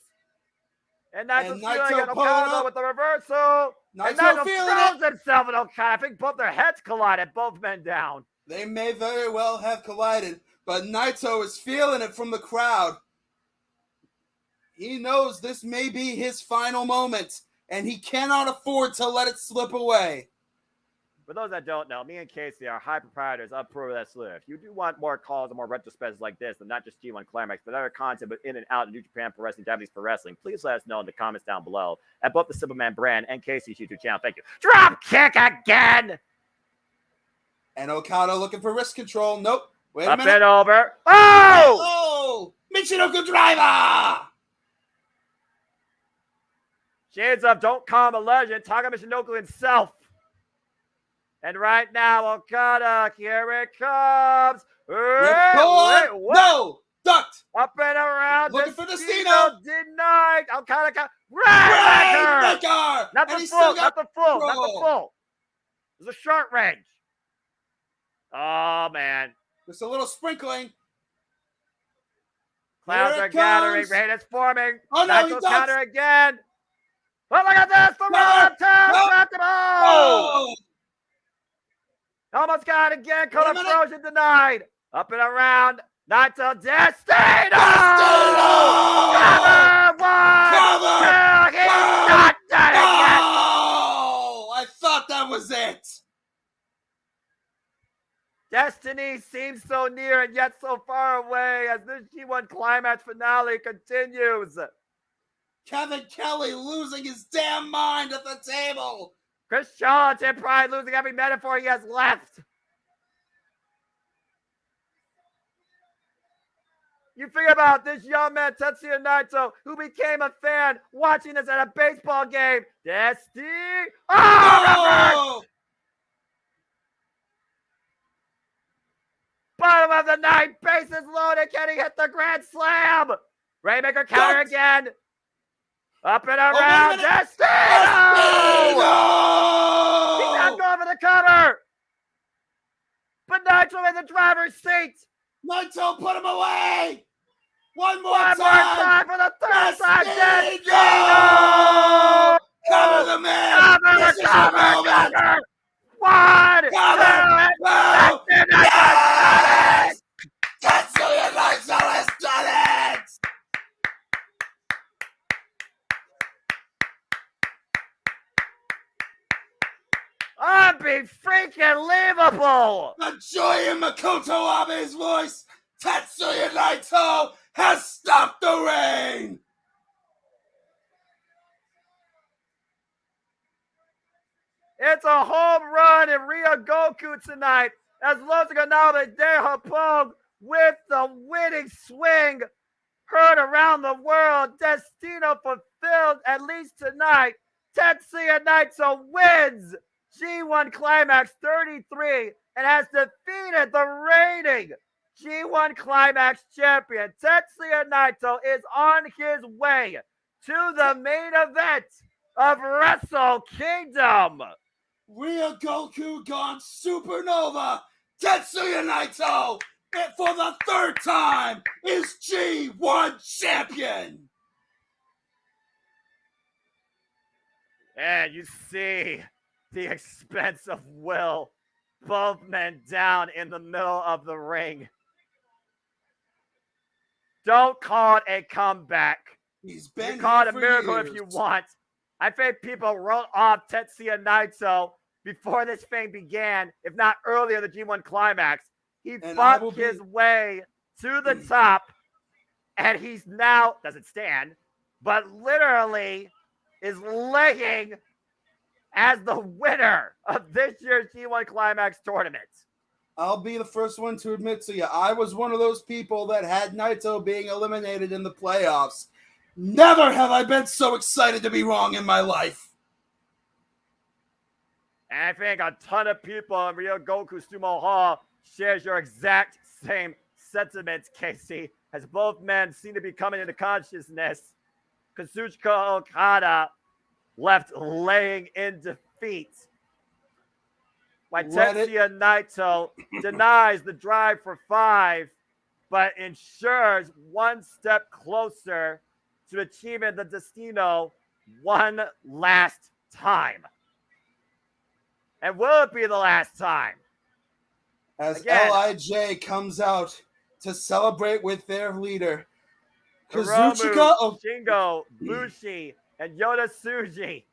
And Naito's feeling it. Okada with the reversal. And Naito throws himself at Okada. I think both their heads collided, both men down. They may very well have collided, but Naito is feeling it from the crowd. He knows this may be his final moment, and he cannot afford to let it slip away. For those that don't know, me and Casey are high proprietors of Pro Wrestling. If you do want more calls and more retrospectives like this, and not just G1 Climax, but other content, but in and out of New Japan Pro Wrestling, Japanese Pro Wrestling, please let us know in the comments down below at both the Superman brand and Casey's YouTube channel. Thank you. Drop kick again! And Okada looking for wrist control. Nope. Wait a Up minute. and over. Oh! Oh! Michinoku driver! Shades of Don't Call Him a Legend, Taka Michinoku himself. And right now, Okada, here it comes. No! Ducked! Up and around. Looking for Destino. Denied. Okada. Rainmaker! Not the full. Not the full. There's a short range. Oh, man. Just a little sprinkling. Clouds are gathering. Rain is forming. Oh, no, Naito's counter again. Oh, look at this. The roll of time. Oh! Almost got it again. Color Frozen denied. Up and around. Naito Destino! Cover! One! Two! He's not done it yet! Oh! I thought that was it. Destiny seems so near and yet so far away as this G1 Climax finale continues. Kevin Kelly losing his damn mind at the table. Chris Charlton probably losing every metaphor he has left. You think about this young man, Tetsuya Naito, who became a fan watching this at a baseball game. Destiny. Oh! Bottom of the ninth, bases loaded. Can he hit the grand slam? Rainmaker counter again. Up and around. Destino! He's not going for the cover. But Naito in the driver's seat. Naito, put him away. One more time for the third time. Destino! Cover the man. Cover. One. Cover. Yes! Tetsuya Naito has done it. Unbelievable! The joy in Makoto Abe's voice. Tetsuya Naito has stopped the rain. It's a home run in Ryogoku tonight as Losaganabe de Hapong with the winning swing heard around the world. Destino fulfilled at least tonight. Tetsuya Naito wins G1 Climax 33 and has defeated the reigning G1 Climax champion. Tetsuya Naito is on his way to the main event of Wrestle Kingdom. Ryogoku gone supernova. Tetsuya Naito, for the third time, is G1 champion. And you see the expense of will. Both men down in the middle of the ring. Don't call it a comeback. He's been you call it a for miracle years. if you want. I think people wrote off Tetsuya Naito before this thing began, if not earlier, the G1 Climax. He fought his way to the top, and he's now, doesn't stand, but literally is laying as the winner of this year's G1 Climax tournament. I'll be the first one to admit to you, I was one of those people that had Naito being eliminated in the playoffs. Never have I been so excited to be wrong in my life. And I think a ton of people in Ryogoku Sumo Hall shares your exact same sentiments, Casey, as both men seem to be coming into consciousness. Kazuchika Okada left laying in defeat, while Tetsuya Naito denies the drive for 5, but ensures one step closer to achieving the Destino one last time. And will it be the last time? As Again, LIJ comes out to celebrate with their leader, Hiromu, Shingo, Bushi, and Yoda Tsuji.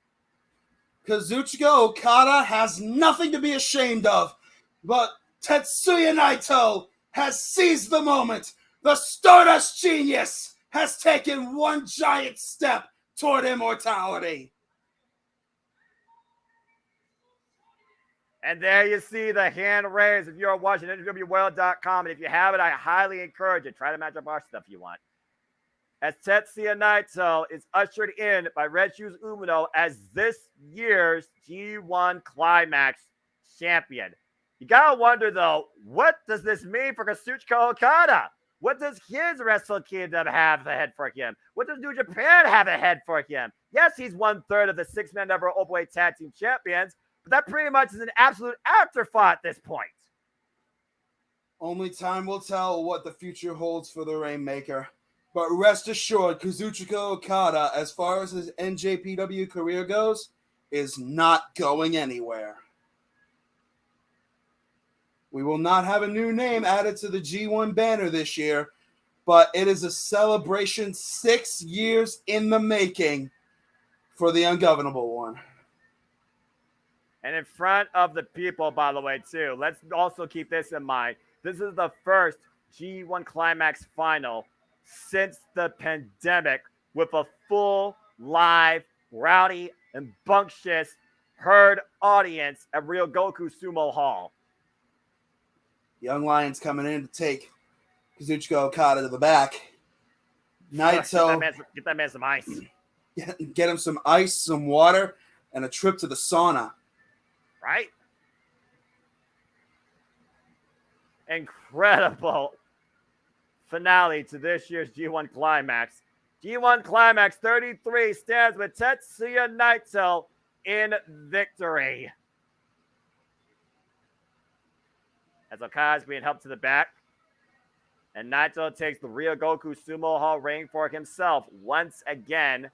Kazuchika Okada has nothing to be ashamed of, but Tetsuya Naito has seized the moment. The Stardust Genius has taken one giant step toward immortality. And there you see the hand raised if you're watching NJPW.com. And if you haven't, I highly encourage it. Try to match up our stuff you want. As Tetsuya Naito is ushered in by Red Shoes Umino as this year's G1 Climax champion. You gotta wonder, though, what does this mean for Kazuchika Okada? What does his Wrestle Kingdom have ahead for him? What does New Japan have ahead for him? Yes, he's 1/3 of the 6-man ever Openweight Tag Team Champions, but that pretty much is an absolute afterthought at this point. Only time will tell what the future holds for the Rainmaker. But rest assured, Kazuchika Okada, as far as his NJPW career goes, is not going anywhere. We will not have a new name added to the G1 banner this year, but it is a celebration 6 years in the making for the ungovernable one. And in front of the people, by the way, too, let's also keep this in mind. This is the first G1 Climax final since the pandemic with a full, live, rowdy, and bunctious herd audience at Ryogoku Sumo Hall. Young Lions coming in to take Kazuchika Okada to the back. Naito, get that man some ice. Get him some ice, some water, and a trip to the sauna. Right? Incredible finale to this year's G1 Climax. G1 Climax 33 stands with Tetsuya Naito in victory. As Okada's being helped to the back. And Naito takes the Ryogoku Sumo Hall ring for himself once again.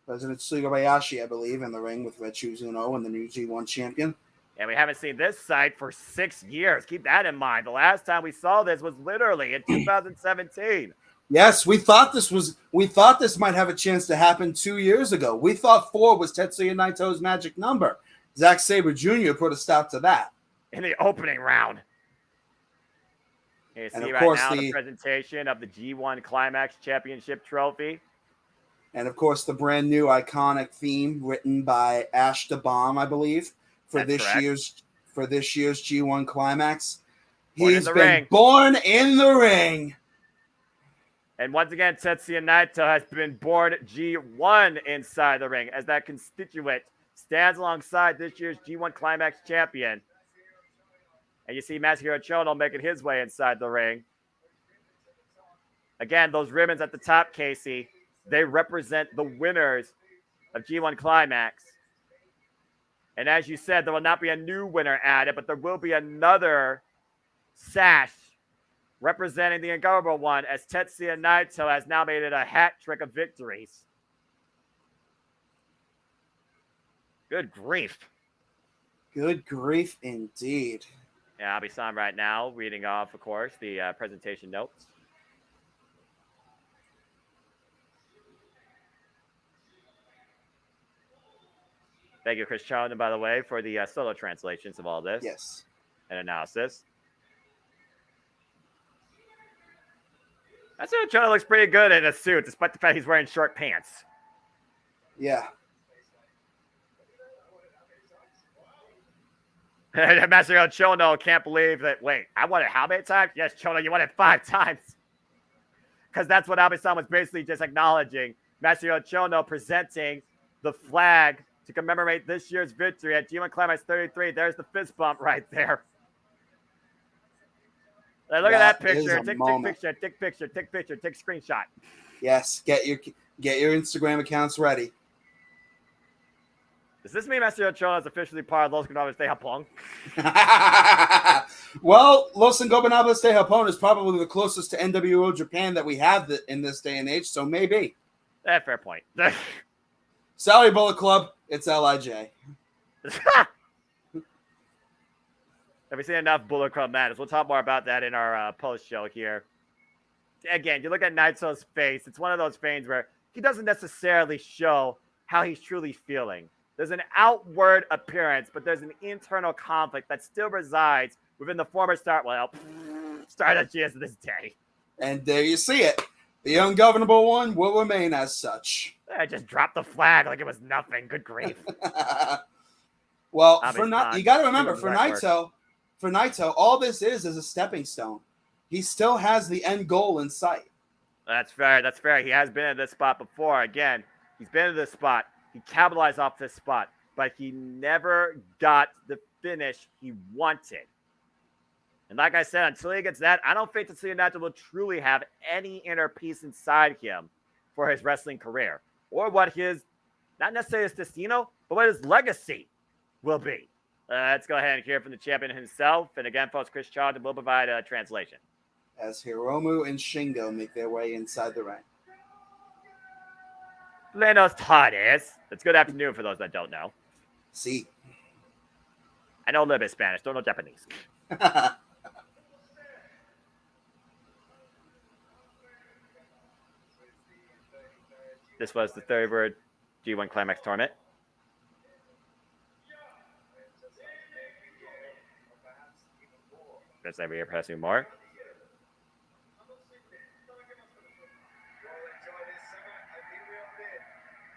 President Sugabayashi, I believe, in the ring with Red Shoes Uno and the new G1 champion. And we haven't seen this sight for 6 years. Keep that in mind. The last time we saw this was literally in 2017. Yes, we thought this might have a chance to happen 2 years ago. We thought 4 was Tetsuya Naito's magic number. Zack Sabre Jr. put a stop to that. In the opening round. You see right now the presentation of the G1 Climax Championship Trophy. And, of course, the brand new iconic theme written by Ash the Bomb, I believe, for this year's G1 Climax. He's been born in the ring. And once again, Tetsuya Naito has been born G1 inside the ring as that constituent stands alongside this year's G1 Climax champion. And you see Masahiro Chono making his way inside the ring. Again, those ribbons at the top, Casey, they represent the winners of G1 Climax. And as you said, there will not be a new winner added, but there will be another sash representing the ungovernable one, as Tetsuya Naito has now made it a hat trick of victories. Good grief. Good grief indeed. Yeah, I'll be signed right now, reading off, of course, the presentation notes. Thank you, Chris Charlton, by the way, for the solo translations of all this. Yes. And analysis. That's Charlton looks pretty good in a suit, despite the fact he's wearing short pants. Yeah. Masahiro Chono can't believe that. Wait, I won it how many times? Yes, Chono, you won it 5 times. because that's what Abe-san was basically just acknowledging. Masahiro Chono presenting the flag to commemorate this year's victory at G1 Climax 33. There's the fist bump right there. Look at that picture. Take screenshot. Yes, get your Instagram accounts ready. Does this mean Masahiro Chono is officially part of Los Ingobernables de Japón? Well, Los Ingobernables de Japón is probably the closest to NWO Japan that we have in this day and age, so maybe. Fair point. Sorry, Bullet Club. It's LIJ. Have we seen enough Bullet Club madness? We'll talk more about that in our post show here. Again, you look at Naito's face. It's one of those things where he doesn't necessarily show how he's truly feeling. There's an outward appearance, but there's an internal conflict that still resides within the former Stardust GS of this day. And there you see it. The ungovernable one will remain as such. I just dropped the flag like it was nothing. Good grief. Well, you got to remember, for Naito, all this is a stepping stone. He still has the end goal in sight. That's fair. He has been at this spot before. Again, he's been at this spot. He capitalized off this spot, but he never got the finish he wanted. And like I said, until he gets that, I don't think Tetsuya Naito will truly have any inner peace inside him for his wrestling career, or what his, not necessarily his destino, but what his legacy will be. Let's go ahead and hear from the champion himself. And again, folks, Chris Charlton will provide a translation. As Hiromu and Shingo make their way inside the ring. Buenos tardes. It's good afternoon for those that don't know. See. I know a little bit of Spanish, don't know Japanese. This was the third G1 Climax tournament. Let's say we're pressing more.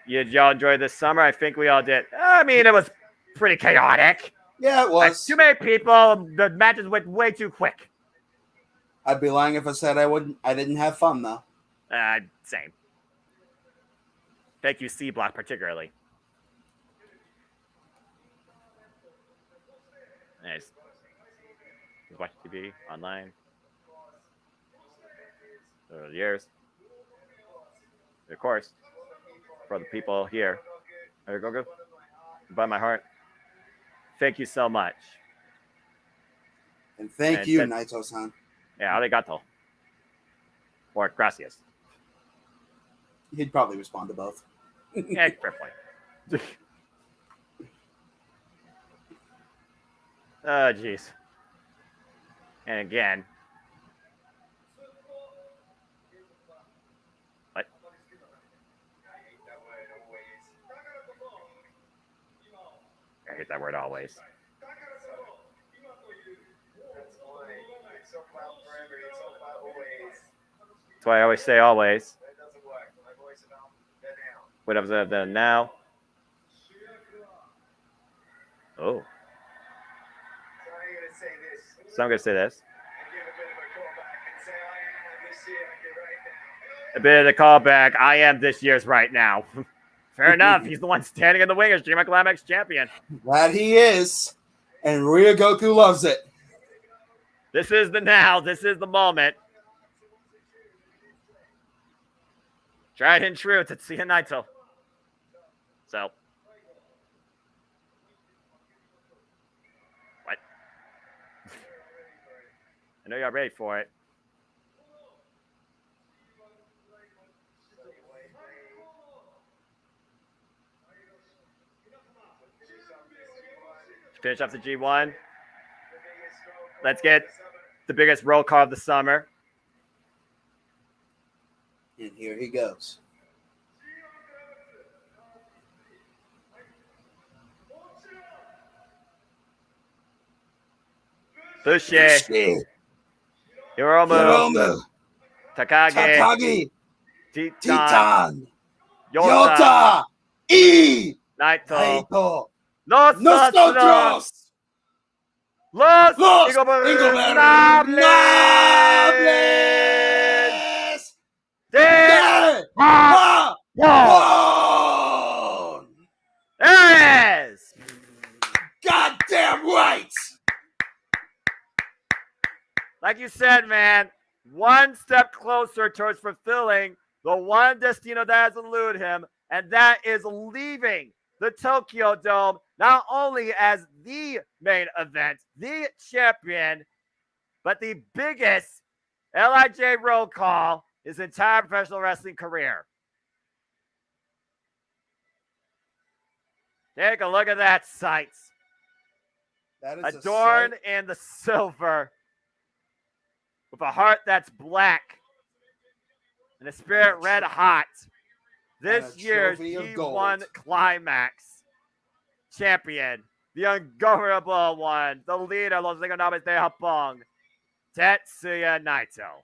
Y'all enjoyed this summer? I think we all did. I mean, it was pretty chaotic. Yeah, it was. Too many people. The matches went way too quick. I'd be lying if I said I didn't have fun, though. Same. Thank you, C Block, particularly. Nice. Watch TV online. Over the years. Of course. For the people here. There you go. By my heart. Thank you so much. And thank you, Naito-san. Yeah, arigato. Or gracias. He'd probably respond to both. Yeah, fair point. Oh, jeez. And again. What? I hate that word always. That's why I always say always. What have I done now? Oh. So I'm going to say this. A bit of the callback. I am this year's right now. Fair enough. He's the one standing in the wing as G1 Climax champion. That he is. And Ryogoku loves it. This is the now. This is the moment. Tried and true. Tetsuya Naito. So. What? I know y'all ready for it. Finish up the G1. Let's get the biggest roll call of the summer. And here he goes. Bushi. Hiromu. Takagi. Titan. Yota. Naito. Nosotros. Los Ingobernables. There it is! Goddamn right! Like you said, man, one step closer towards fulfilling the one destino that has eluded him, and that is leaving the Tokyo Dome not only as the main event, the champion, but the biggest LIJ roll call his entire professional wrestling career. Take a look at that sight. That is adorned in the silver, with a heart that's black and a spirit red hot. This year's G1 Climax champion, the ungovernable one, the leader, Los Ingonables de Japón, Tetsuya Naito.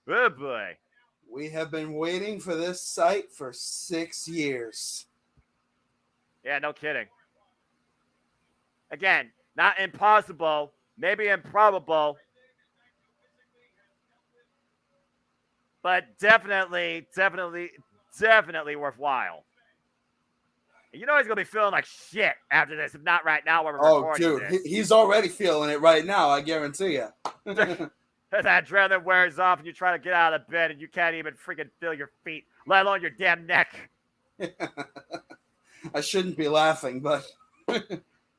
Oh boy. We have been waiting for this sight for 6 years. Yeah, no kidding. Again, not impossible, maybe improbable, but definitely worthwhile. You know he's going to be feeling like shit after this, if not right now when we're recording this. He's already feeling it right now, I guarantee you. That adrenaline wears off and you try to get out of bed and you can't even freaking feel your feet, let alone your damn neck. I shouldn't be laughing, but...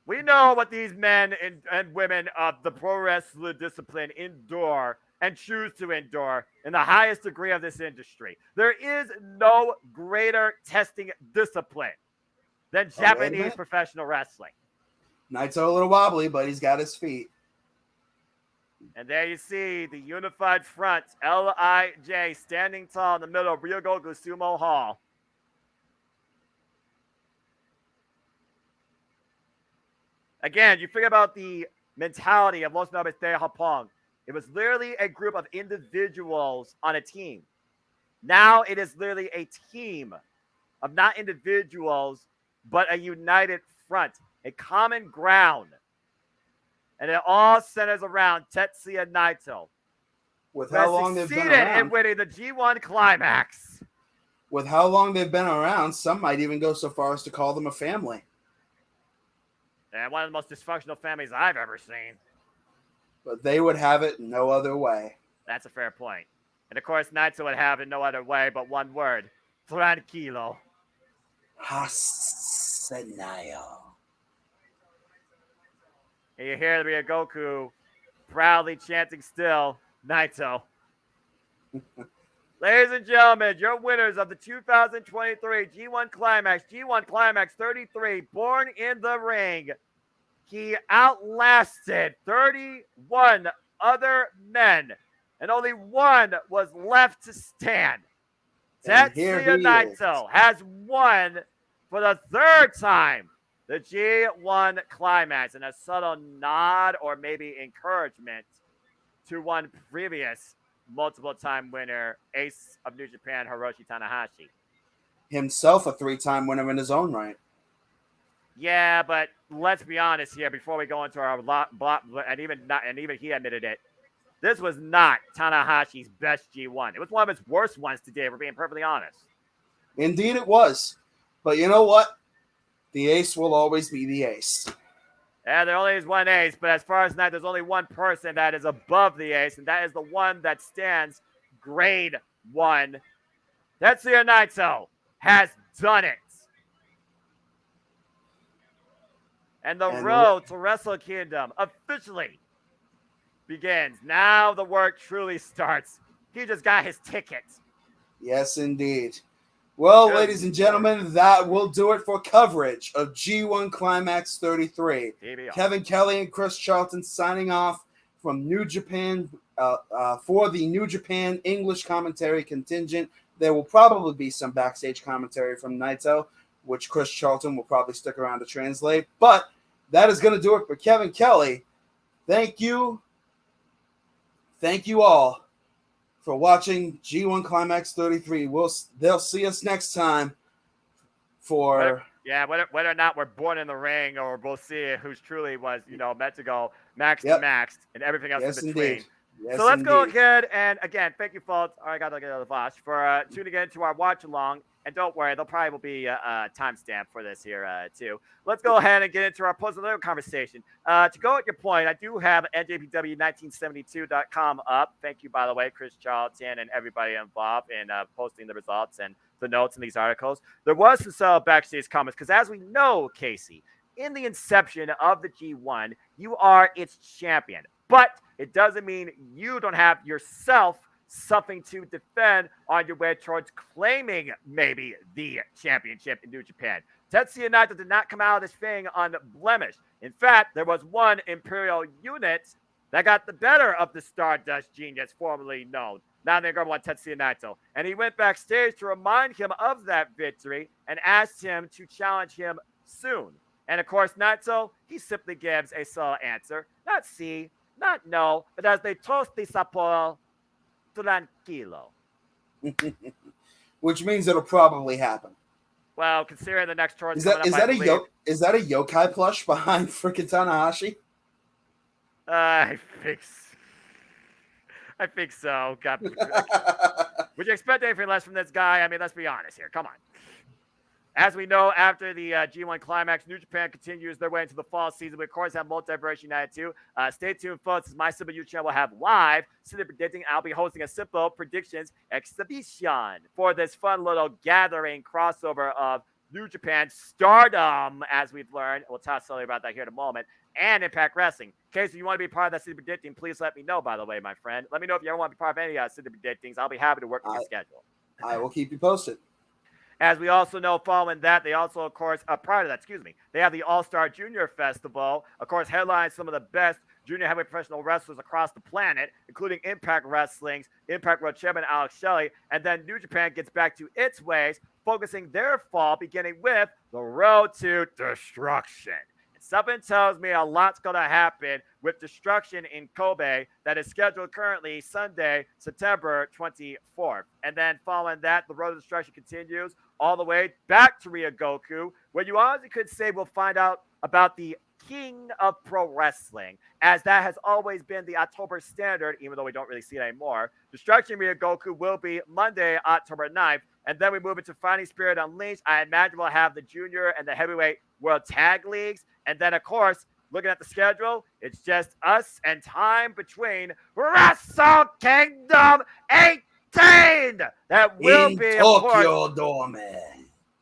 We know what these men and women of the pro wrestling discipline endure and choose to endure in the highest degree of this industry. There is no greater testing discipline than Japanese professional wrestling. Naito a little wobbly, but he's got his feet. And there you see the unified front, LIJ, standing tall in the middle of Ryogoku Sumo Hall. Again, you figure about the mentality of Los Nobles de Japón. It was literally a group of individuals on a team. Now it is literally a team of not individuals, but a united front, a common ground. And it all centers around Tetsuya Naito. With how long they've been around. In winning the G1 Climax. With how long they've been around, some might even go so far as to call them a family. And one of the most dysfunctional families I've ever seen. But they would have it no other way. That's a fair point. And of course, Naito would have it no other way but one word. Tranquilo. Hasenayo. And you hear the Ryogoku proudly chanting still, Naito. Ladies and gentlemen, your winners of the 2023 G1 Climax, G1 Climax 33, born in the ring. He outlasted 31 other men, and only one was left to stand. Tetsuya Naito has won for the third time the G1 Climax, and a subtle nod or maybe encouragement to one previous multiple-time winner, ace of New Japan, Hiroshi Tanahashi. Himself a 3-time winner in his own right. Yeah, but let's be honest here before we go into our and even he admitted it. This was not Tanahashi's best G1. It was one of his worst ones today, if we're being perfectly honest. Indeed it was. But you know what? The ace will always be the ace. Yeah, there only is one ace, but as far as that, there's only one person that is above the ace, and that is the one that stands grade 1. Tetsuya Naito has done it. And the road to Wrestle Kingdom officially begins. Now the work truly starts. He just got his ticket. Yes, indeed. Well, ladies and gentlemen, that will do it for coverage of G1 Climax 33. Kevin Kelly and Chris Charlton signing off from New Japan for the New Japan English commentary contingent. There will probably be some backstage commentary from Naito, which Chris Charlton will probably stick around to translate. But that is going to do it for Kevin Kelly. Thank you. Thank you all for watching G1 Climax 33. They'll see us next time for... whether or not we're born in the ring or we'll see who's truly was, meant to go max to max and everything else in between. Indeed. Yes, So let's go indeed. ahead and again, thank you, folks. I got to get the Vosh for tuning in to our watch along. And don't worry, there'll probably be a timestamp for this here too. Let's go ahead and get into our positive conversation. To go at your point, I do have NJPW1972.com up. Thank you, by the way, Chris Charlton and everybody involved in posting the results and the notes in these articles. There was some backstage comments because, as we know, Casey, in the inception of the G1, you are its champion. But it doesn't mean you don't have yourself something to defend on your way towards claiming maybe the championship in New Japan. Tetsuya Naito did not come out of this thing unblemished. In fact, there was one Imperial unit that got the better of the Stardust Genius, formerly known, now the number one Tetsuya Naito. And he went backstage to remind him of that victory and asked him to challenge him soon. And of course, Naito, he simply gives a solo answer. Not sí, not no, but as they toast the Sapporo, tranquilo. Which means it'll probably happen. Well, considering the next tour is that a yokai plush behind freaking Tanahashi? I think so. God, would you expect anything less from this guy? I mean, let's be honest here. Come on. As we know, after the G1 Climax, New Japan continues their way into the fall season. We, of course, have Multiverse United 2. Stay tuned, folks. My Simple YouTube channel will have live City Predicting. I'll be hosting a Simple Predictions exhibition for this fun little gathering crossover of New Japan Stardom, as we've learned. We'll talk slowly about that here in a moment. And Impact Wrestling. In case you want to be part of that City Predicting, please let me know, by the way, my friend. Let me know if you ever want to be part of any City Predictings. I'll be happy to work with your schedule. I will keep you posted. As we also know, following that, they also, of course, prior to that, they have the All-Star Junior Festival. Of course, headlines some of the best junior heavyweight professional wrestlers across the planet, including Impact Wrestling's Impact World Chairman Alex Shelley. And then New Japan gets back to its ways, focusing their fall, beginning with the Road to Destruction. Something tells me a lot's going to happen with Destruction in Kobe that is scheduled currently Sunday, September 24th. And then following that, the Road to Destruction continues all the way back to Ryogoku, where you honestly could say we'll find out about the King of Pro Wrestling, as that has always been the October standard, even though we don't really see it anymore. Destruction Ryogoku will be Monday, October 9th. And then we move into Fighting Spirit Unleashed. I imagine we'll have the junior and the heavyweight world tag leagues. And then, of course, looking at the schedule, it's just us and time between Wrestle Kingdom 18. That will in be, Tokyo Dome.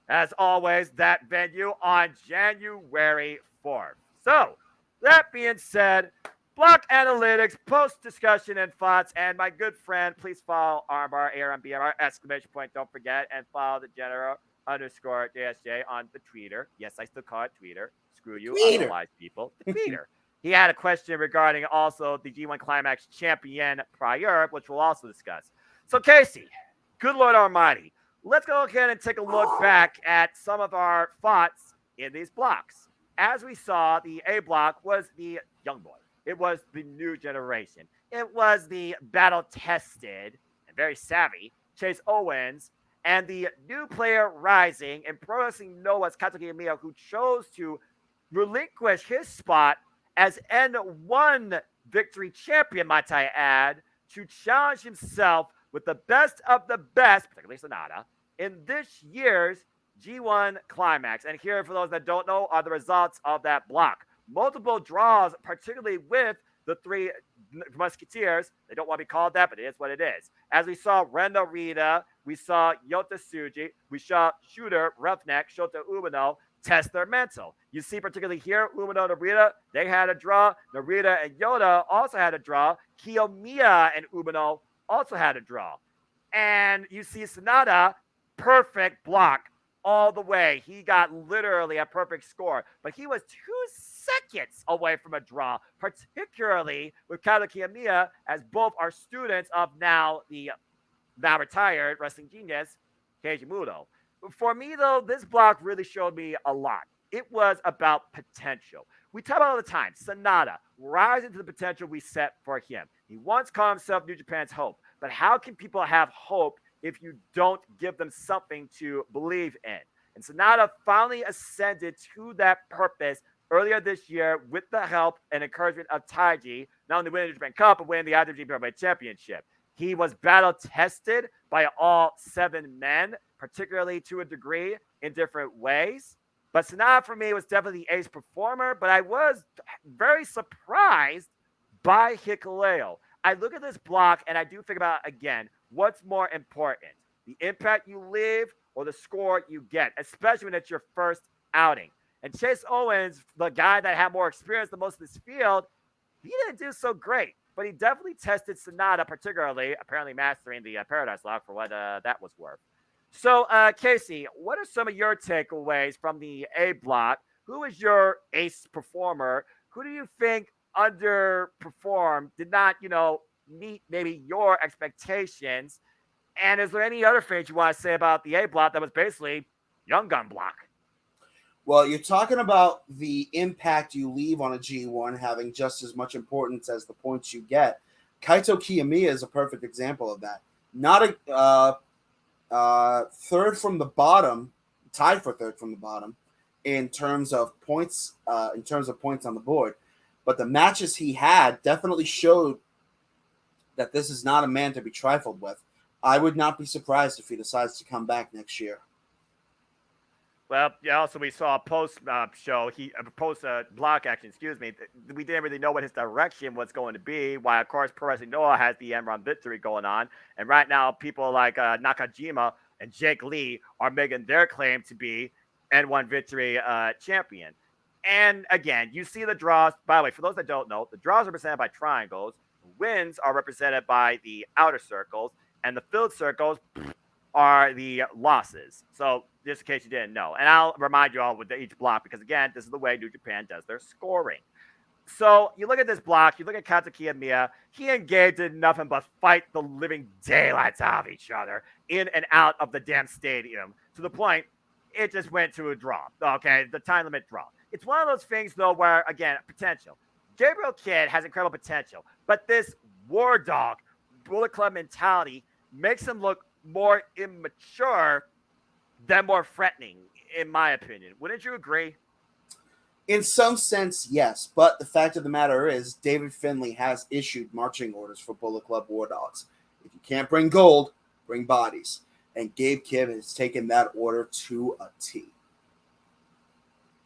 As always, that venue on January 4th. So, that being said, Block Analytics, post-discussion and thoughts, and my good friend, please follow Armbar, ARMBR, exclamation point, don't forget, and follow the General_JSJ on the Twitter. Yes, I still call it Twitter. Screw you, otherwise people. The Twitter. He had a question regarding also the G1 Climax champion prior, which we'll also discuss. So, Casey, good Lord Almighty, let's go ahead and take a look back at some of our thoughts in these blocks. As we saw, the A block was the young boy. It was the new generation. It was the battle-tested and very savvy Chase Owens and the new player rising and Pro Wrestling Noah's Kato Kiyomiya, who chose to relinquish his spot as N1 victory champion, might I add, to challenge himself with the best of the best, particularly Sonata, in this year's G1 Climax. And here, for those that don't know, are the results of that block. Multiple draws, particularly with the three Musketeers. They don't want to be called that, but it is what it is. As we saw Renda Rita, we saw Yota Tsuji, we saw Shooter, Roughneck, Shota Umino test their mental. You see, particularly here, Umino and Narita, they had a draw. Narita and Yota also had a draw. Kiyomiya and Umino also had a draw. And you see Sonata, perfect block all the way. He got literally a perfect score, but he was 2 seconds away from a draw, particularly with Kato Kiyomiya, as both are students of now retired wrestling genius, Keiji Muto. For me, though, this block really showed me a lot. It was about potential. We talk about all the time, Sonata, rising to the potential we set for him. He once called himself New Japan's hope, but how can people have hope if you don't give them something to believe in? And Sonata finally ascended to that purpose earlier this year with the help and encouragement of Taiji, not only win the New Japan Cup, but win the IWGP Heavyweight Championship. He was battle tested by all 7 men, particularly to a degree in different ways. But Sanada for me was definitely the ace performer, but I was very surprised by Hikuleo. I look at this block and I do think about, again, what's more important? The impact you leave or the score you get, especially when it's your first outing. And Chase Owens, the guy that had more experience than most of this field, he didn't do so great. But he definitely tested Sanada, particularly, apparently mastering the Paradise Lock for what that was worth. So, Casey, what are some of your takeaways from the A block? Who is your ace performer? Who do you think underperformed, did not, meet maybe your expectations? And is there any other things you want to say about the A block that was basically Young Gun block? Well, you're talking about the impact you leave on a G1 having just as much importance as the points you get. Kaito Kiyomiya is a perfect example of that. Not a third from the bottom, tied for third from the bottom in terms of points on the board. But the matches he had definitely showed that this is not a man to be trifled with. I would not be surprised if he decides to come back next year. Well, yeah, also we saw a post-show, block action, we didn't really know what his direction was going to be, while, of course, Pro Wrestling Noah has the Enron victory going on. And right now, people like Nakajima and Jake Lee are making their claim to be N1 victory champion. And again, you see the draws. By the way, for those that don't know, the draws are represented by triangles. Wins are represented by the outer circles. And the filled circles are the losses. So just in case you didn't know. And I'll remind you all with each block because, again, this is the way New Japan does their scoring. So you look at this block, you look at Kaito Kiyomiya, he engaged in nothing but fight the living daylights out of each other in and out of the damn stadium to the point it just went to a draw. Okay, the time limit draw. It's one of those things, though, where, again, potential. Gabriel Kidd has incredible potential, but this war dog, Bullet Club mentality makes him look more immature than more threatening, in my opinion. Wouldn't you agree? In some sense, yes. But the fact of the matter is, David Finlay has issued marching orders for Bullet Club War Dogs. If you can't bring gold, bring bodies. And Gabe Kidd has taken that order to a T.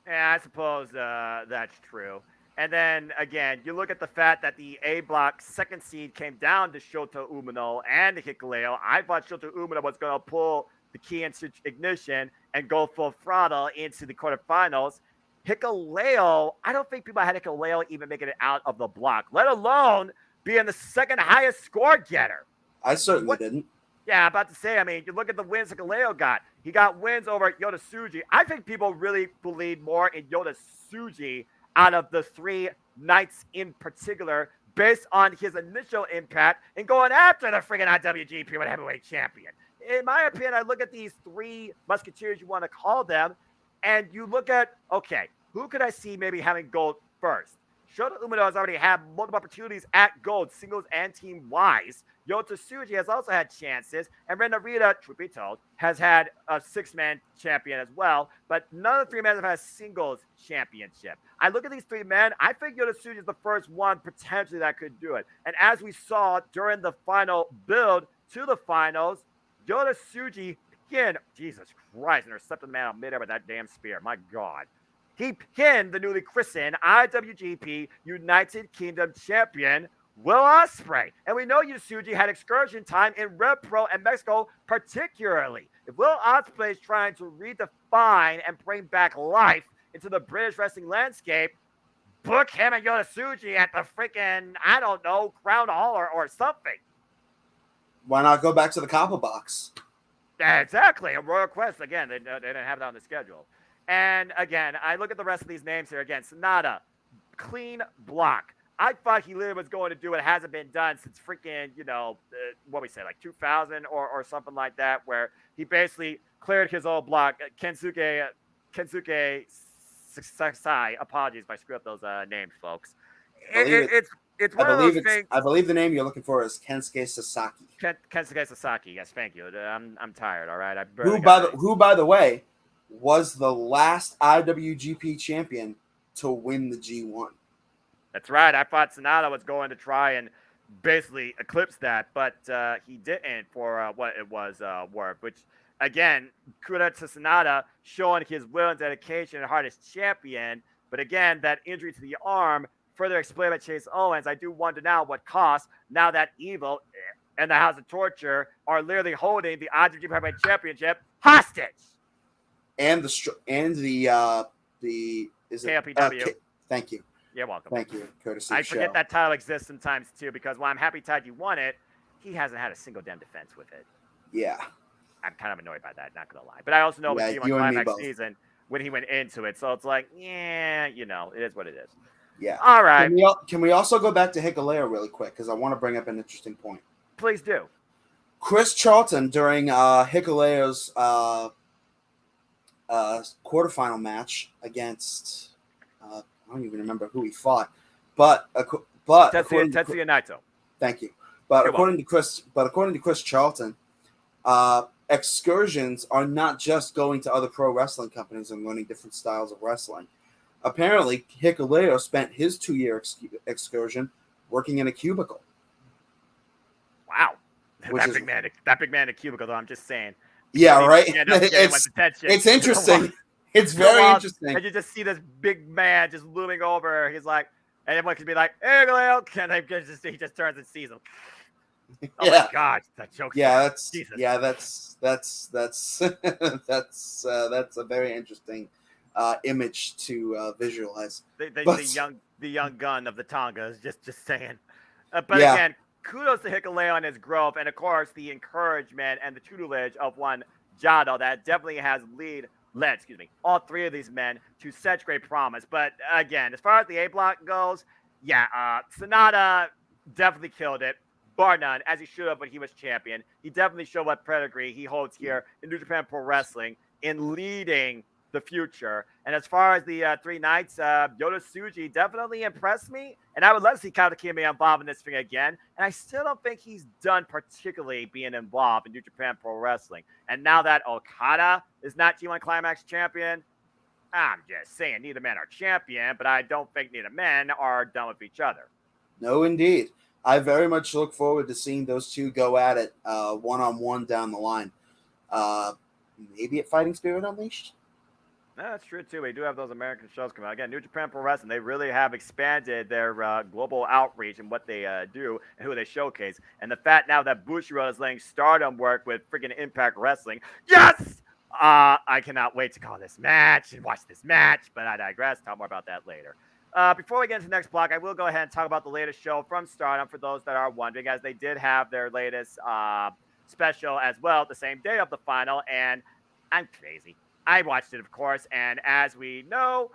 Yeah, I suppose that's true. And then, again, you look at the fact that the A block second seed came down to Shota Umino and Hikuleo. I thought Shota Umino was going to pull the key into ignition and go full throttle into the quarterfinals. Hikuleo, I don't think people had Hikuleo even making it out of the block, let alone being the second highest score getter. I certainly didn't. Yeah, about to say, I mean, you look at the wins Hikuleo got. He got wins over Yota Tsuji. I think people really believe more in Yota Tsuji out of the 3 nights in particular, based on his initial impact in going after the friggin' IWGP World Heavyweight Champion. In my opinion, I look at these 3 musketeers, you want to call them, and you look at, okay, who could I see maybe having gold first? Shota Umino has already had multiple opportunities at gold, singles and team-wise. Yota Tsuji has also had chances, and Ren Narita, truth be told, has had a 6-man champion as well, but none of the 3 men have had a singles championship. I look at these 3 men, I think Yota Tsuji is the first one potentially that could do it. And as we saw during the final build to the finals, Yota Tsuji, again, Jesus Christ, intercepted the man out midair with that damn spear. My God. He pinned the newly christened IWGP United Kingdom champion, Will Ospreay. And we know Yasuji had excursion time in Rev Pro and Mexico particularly. If Will Ospreay is trying to redefine and bring back life into the British wrestling landscape, book him and Yota Tsuji at the freaking, I don't know, Crown Hall or something. Why not go back to the Copper Box? Yeah, exactly. A Royal Quest. Again, they didn't have that on the schedule. And again, I look at the rest of these names here. Again, Sanada, clean block. I thought he literally was going to do it. It hasn't been done since freaking, what we say, like 2000 or something like that, where he basically cleared his old block. Kensuke Sasai. Apologies if I screw up those names, folks. It's one of those things. I believe the name you're looking for is Kensuke Sasaki. Kensuke Sasaki. Yes, thank you. I'm tired. All right. Who, by the way, was the last IWGP champion to win the G1. That's right. I thought Sonata was going to try and basically eclipse that, but he didn't for what it was worth, which, again, kudos to Sonata showing his will and dedication and heart as champion. But again, that injury to the arm, further explained by Chase Owens, I do wonder now what costs now that Evil and the House of Torture are literally holding the IWGP Heavyweight Championship hostage. And the is it KLPW. Thank you. You're welcome. Thank you. Courtesy I show. forget that title exists sometimes too, because while I'm happy Taiji won it, he hasn't had a single damn defense with it. Yeah. I'm kind of annoyed by that, not gonna lie. But I also know with G1 you and me Climax both. season when he went into it, so it's like, yeah, it is what it is. Yeah. All right. Can we also go back to Hikuleo really quick, because I want to bring up an interesting point. Please do. Chris Charlton during Hikuleo's quarterfinal match against I don't even remember who he fought, but Tetsuya Naito. Thank you. But according to Chris Charlton, excursions are not just going to other pro wrestling companies and learning different styles of wrestling. Apparently, Hikuleo spent his 2-year excursion working in a cubicle. Wow. That big man in a cubicle, though, I'm just saying. Yeah, right? It's interesting. It's very interesting. And you just see this big man just looming over. He's like, and everyone could be like, "Hey, Galileo," and he just turns and sees him. Oh my God, that joke. Yeah, that's that's a very interesting image to visualize. The young gun of the Tongas, just saying. But again, kudos to Hikuleo and his growth, and of course the encouragement and the tutelage of one Jado that definitely has led all three of these men to such great promise. But again, as far as the A block goes, Sonata definitely killed it, bar none, as he should have when he was champion. He definitely showed what pedigree he holds here in New Japan Pro Wrestling in leading the future. And as far as the three knights, Yota Tsuji definitely impressed me, and I would love to see Katakimi involved in this thing again. And I still don't think he's done particularly being involved in New Japan Pro Wrestling. And now that Okada is not G1 Climax champion, I'm just saying neither man are champion, but I don't think neither men are done with each other. No, indeed. I very much look forward to seeing those two go at it one-on-one down the line. Maybe at Fighting Spirit Unleashed? No, that's true, too. We do have those American shows coming out. Again, New Japan Pro Wrestling, they really have expanded their global outreach and what they do and who they showcase. And the fact now that Bushiroad is letting Stardom work with freaking Impact Wrestling. Yes! I cannot wait to call this match and watch this match, but I digress. Talk more about that later. Before we get into the next block, I will go ahead and talk about the latest show from Stardom for those that are wondering, as they did have their latest special as well the same day of the final, and I'm crazy. I watched it, of course, and as we know,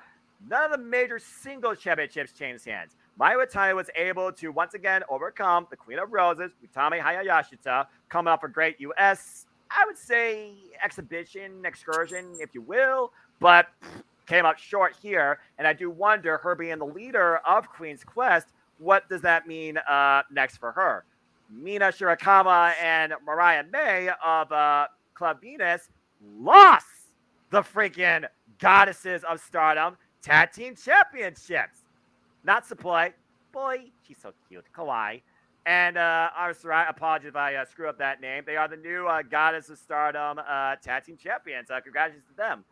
none of the major singles championships changed hands. Mayu Iwatani was able to once again overcome the Queen of Roses, Utami Hayashita, coming off a great U.S., I would say, excursion, if you will, but came up short here. And I do wonder, her being the leader of Queen's Quest, what does that mean next for her? Mina Shirakawa and Mariah May of Club Venus lost the freaking Goddesses of Stardom Tag Team Championships. Not Supply. Boy, she's so cute. Kawaii. And I'm sorry, apologies if I screw up that name. They are the new Goddess of Stardom Tag Team Champions. Congratulations to them.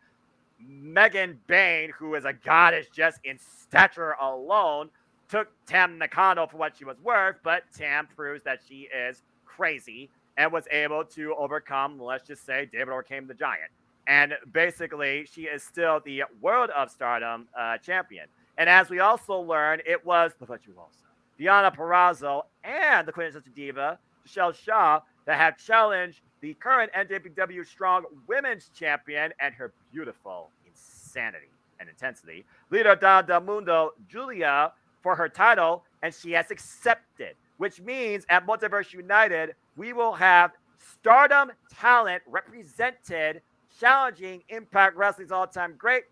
Megan Bain, who is a goddess just in stature alone, took Tam Nakano for what she was worth, but Tam proves that she is crazy and was able to overcome, let's just say, David overcame the Giant. And basically, she is still the World of Stardom champion. And as we also learned, it was the Virtuosa, Deonna Purrazzo, and the Quintessential Diva, Michelle Shaw, that have challenged the current NJPW Strong Women's Champion and her beautiful insanity and intensity, Líder del Mundo, Julia, for her title, and she has accepted, which means at Multiverse United, we will have Stardom talent represented challenging Impact Wrestling's all-time great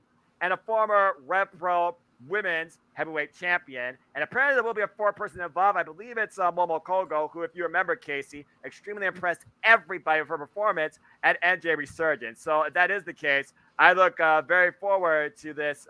and a former Rev Pro Women's Heavyweight Champion. And apparently there will be a fourth person involved. I believe it's Momo Kogo, who, if you remember, Casey, extremely impressed everybody with her performance at NJ Resurgence. So if that is the case, I look very forward to this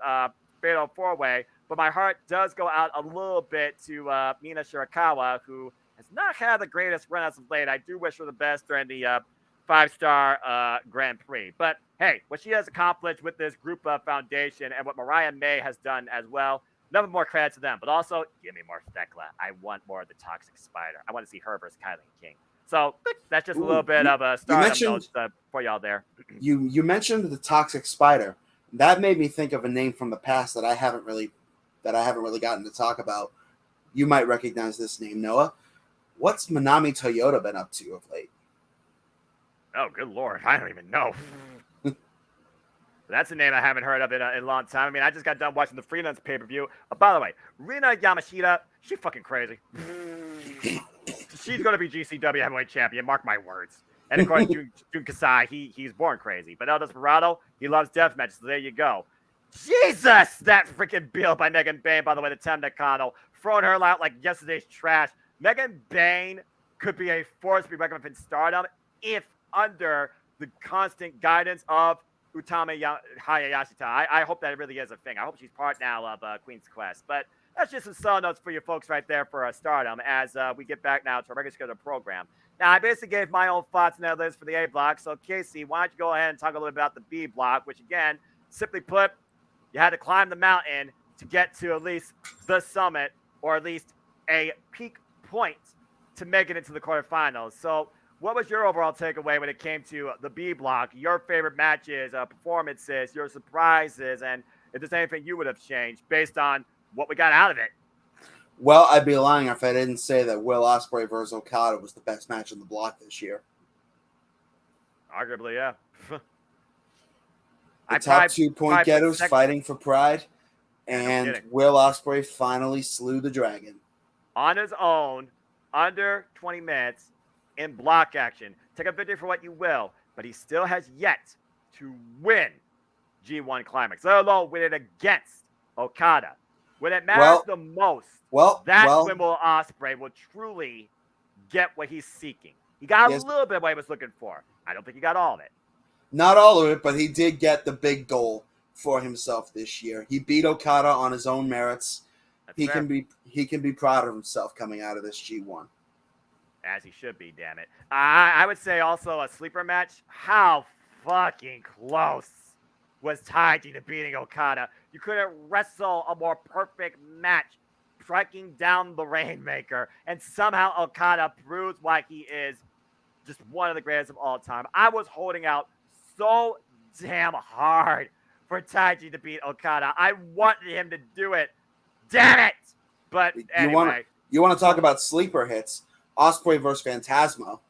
Fatal 4-Way but my heart does go out a little bit to Mina Shirakawa, who has not had the greatest run as of late. I do wish her the best during the 5-star Grand Prix. But hey, what she has accomplished with this group foundation and what Mariah May has done as well, nothing more credit to them. But also, give me more Thekla. I want more of the Toxic Spider. I want to see her versus Kylie King. So that's just a little bit of a stardom notes for y'all there. You mentioned the Toxic Spider. That made me think of a name from the past that I haven't really gotten to talk about. You might recognize this name, Noah. What's Manami Toyota been up to of late? Oh, good Lord. I don't even know. That's a name I haven't heard of in a long time. I mean, I just got done watching the Freelance pay-per-view. By the way, Rina Yamashita, she's fucking crazy. She's going to be GCW heavyweight champion, mark my words. And according to Jun Kasai, he's born crazy. But El Desperado, he loves deathmatch, so there you go. Jesus! That freaking build by Megan Bayne, by the way, the Tem Nakano, throwing her out like yesterday's trash. Megan Bayne could be a force to be reckoned with in Stardom if under the constant guidance of Utami Hayashita. I hope that really is a thing. I hope she's part now of Queen's Quest. But that's just some sell notes for you folks right there for Stardom as we get back now to our regular scheduled program. Now, I basically gave my own thoughts and that list for the A block. So, Casey, why don't you go ahead and talk a little bit about the B block, which, again, simply put, you had to climb the mountain to get to at least the summit or at least a peak point to make it into the quarterfinals. So, what was your overall takeaway when it came to the B block, your favorite matches, performances, your surprises, and if there's anything you would have changed based on what we got out of it? Well, I'd be lying if I didn't say that Will Ospreay versus Okada was the best match in the block this year. Arguably, yeah. The top 2-point getters fighting for pride, and Will Ospreay finally slew the dragon. On his own, under 20 minutes, in block action. Take a victory for what you will, but he still has yet to win G1 Climax, let alone win it against Okada. When it matters the most, that's when Will Ospreay will truly get what he's seeking. He got a little bit of what he was looking for. I don't think he got all of it. Not all of it, but he did get the big goal for himself this year. He beat Okada on his own merits. He can be proud of himself coming out of this G1. As he should be, damn it. I would say also a sleeper match. How fucking close was Taiji to beating Okada? You couldn't wrestle a more perfect match, striking down the Rainmaker, and somehow Okada proves why he is just one of the greatest of all time. I was holding out so damn hard for Taiji to beat Okada. I wanted him to do it. Damn it! But anyway. You want to talk about sleeper hits? Ospreay versus Phantasmo.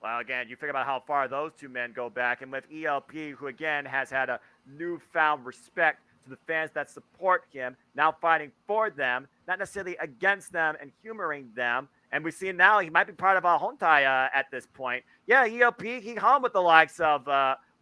Well, again, you figure about how far those two men go back. And with ELP, who, again, has had a newfound respect to the fans that support him, now fighting for them, not necessarily against them and humoring them. And we see now he might be part of a Hontai at this point. Yeah, ELP, he hung with the likes of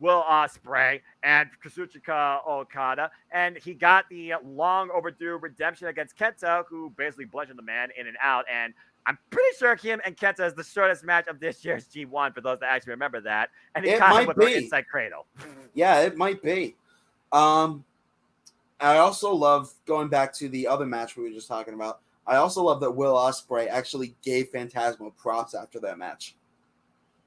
Will Ospreay and Kazuchika Okada. And he got the long overdue redemption against Kenta, who basically bludgeoned the man in and out. And I'm pretty sure him and Kenta is the shortest match of this year's G1, for those that actually remember that. And he caught him with an inside cradle. Yeah, it might be. I also love, going back to the other match we were just talking about, I also love that Will Ospreay actually gave Phantasmo props after that match.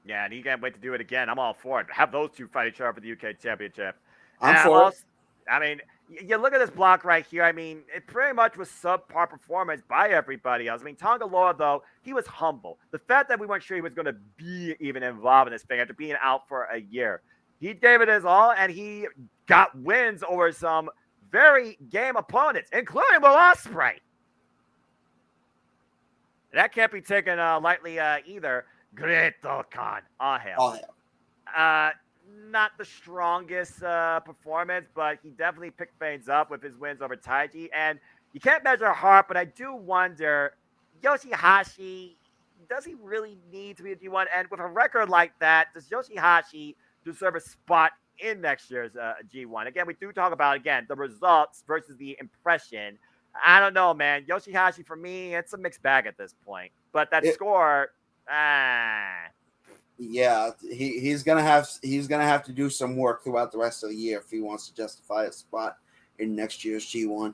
Yeah, and he can't wait to do it again. I'm all for it. Have those two fight each other for the UK Championship. I'm for it. I mean, you look at this block right here. I mean, it pretty much was subpar performance by everybody else. I mean, Tonga Loa, though, he was humble. The fact that we weren't sure he was going to be even involved in this thing after being out for a year, he gave it his all, and he got wins over some very game opponents, including Will Ospreay. That can't be taken lightly either. Greto Khan. Oh, hell. Not the strongest performance, but he definitely picked things up with his wins over Taiji. And you can't measure heart, but I do wonder, Yoshihashi, does he really need to be a G1? And with a record like that, does Yoshihashi deserve a spot in next year's G1? Again, we do talk about, again, the results versus the impression. I don't know, man. Yoshihashi, for me, it's a mixed bag at this point. But that score, yeah, he's gonna have to do some work throughout the rest of the year if he wants to justify a spot in next year's G1.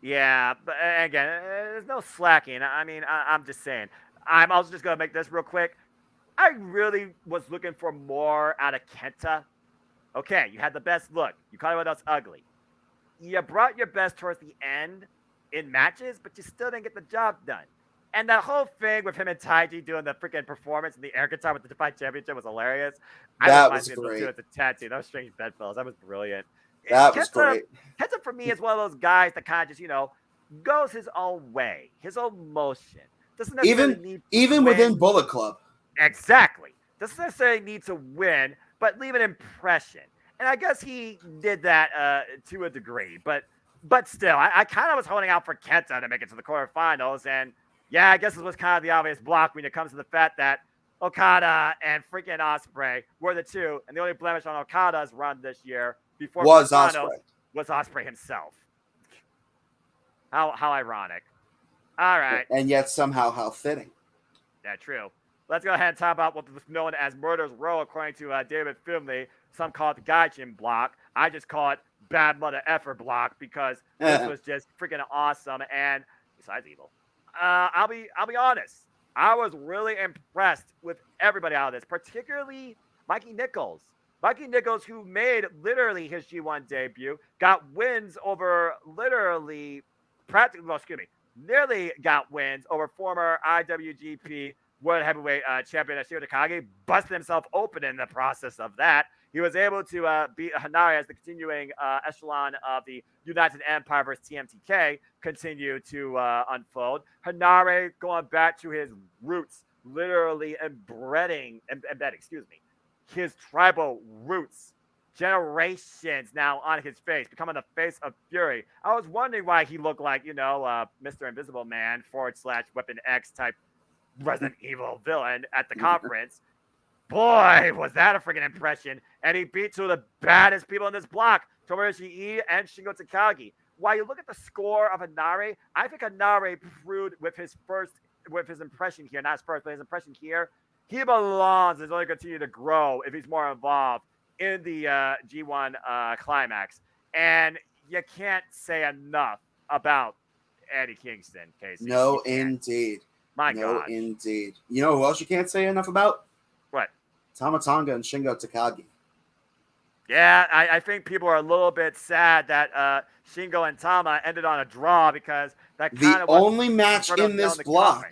Yeah, but again, there's no slacking. I mean, I'm just saying. I'm also just gonna make this real quick. I really was looking for more out of Kenta. Okay, you had the best look. You caught it us ugly. You brought your best towards the end in matches, but you still didn't get the job done. And that whole thing with him and Taiji doing the freaking performance in the air guitar with the Defy Championship was hilarious. I That don't mind was seeing those two great. as a tattoo. Those strange bedfellows. That was brilliant. That was great. Kenta for me is one of those guys that kind of just, goes his own way, his own motion. Doesn't necessarily need to Even win. within Bullet Club. Exactly. Doesn't necessarily need to win, but leave an impression. And I guess he did that to a degree. But still, I kind of was holding out for Kenta to make it to the quarterfinals. And yeah, I guess it was kind of the obvious block when it comes to the fact that Okada and freaking Ospreay were the two. And the only blemish on Okada's run this year before Was the finals Ospreay. was Ospreay himself. How ironic. All right. And yet somehow how fitting. Yeah, true. Let's go ahead and talk about what was known as Murder's Row, according to David Finley. Some call it the Gaijin block. I just call it bad mother effer block because this was just freaking awesome. And besides evil, I'll be honest. I was really impressed with everybody out of this, particularly Mikey Nichols. Mikey Nichols, who made literally his G1 debut, got wins over nearly got wins over former IWGP World Heavyweight Champion Ashiro Takagi, busted himself open in the process of that. He was able to beat Hanare as the continuing echelon of the United Empire versus TMTK continue to unfold. Hanare going back to his roots, literally embedding, his tribal roots. Generations now on his face, becoming the face of Fury. I was wondering why he looked like, Mr. Invisible Man / Weapon X type Resident Evil villain at the conference. Boy, was that a freaking impression. And he beat two of the baddest people in this block, Tomoyoshi Ii and Shingo Takagi. While you look at the score of Hanare, I think Hanare proved with his impression here, not his first, but his impression here, he belongs and is only continue to grow if he's more involved in the G1 Climax. And you can't say enough about Eddie Kingston, Casey. No, indeed. My no, God. Indeed. You know who else you can't say enough about? What? Tama Tonga and Shingo Takagi. Yeah, I think people are a little bit sad that Shingo and Tama ended on a draw because that kind of the only match in this block.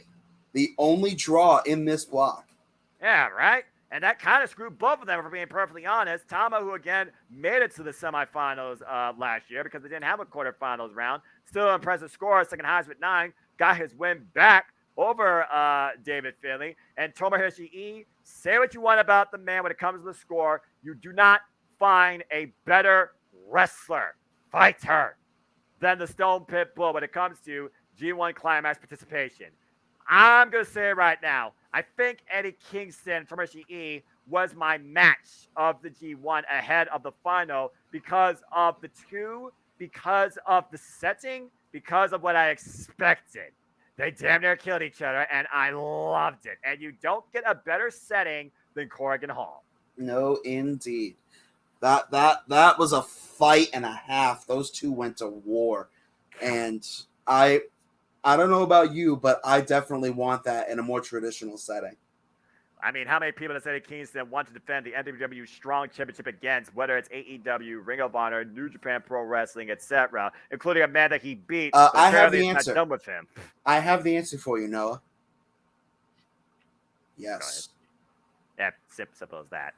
The only draw in this block. Yeah, right? And that kind of screwed both of them, for being perfectly honest. Tama, who again made it to the semifinals last year because they didn't have a quarterfinals round. Still an impressive score, second highest with 9. Got his win back over David Finley. And Tomoyoshi Ii, say what you want about the man when it comes to the score. You do not find a better wrestler, fighter, than the Stone Pit Bull when it comes to G1 Climax participation. I'm going to say it right now. I think Eddie Kingston, Tomoyoshi Ii, was my match of the G1 ahead of the final because of the two, because of the setting, because of what I expected. They damn near killed each other, and I loved it. And you don't get a better setting than Corrigan Hall. No, indeed. That was a fight and a half. Those two went to war. And I don't know about you, but I definitely want that in a more traditional setting. I mean, how many people does Eddie Kingston want to defend the NWW Strong Championship against, whether it's AEW, Ring of Honor, New Japan Pro Wrestling, etc., including a man that he beat? I have the answer. Not done with him. I have the answer for you, Noah. Yes. Yeah, simple as that.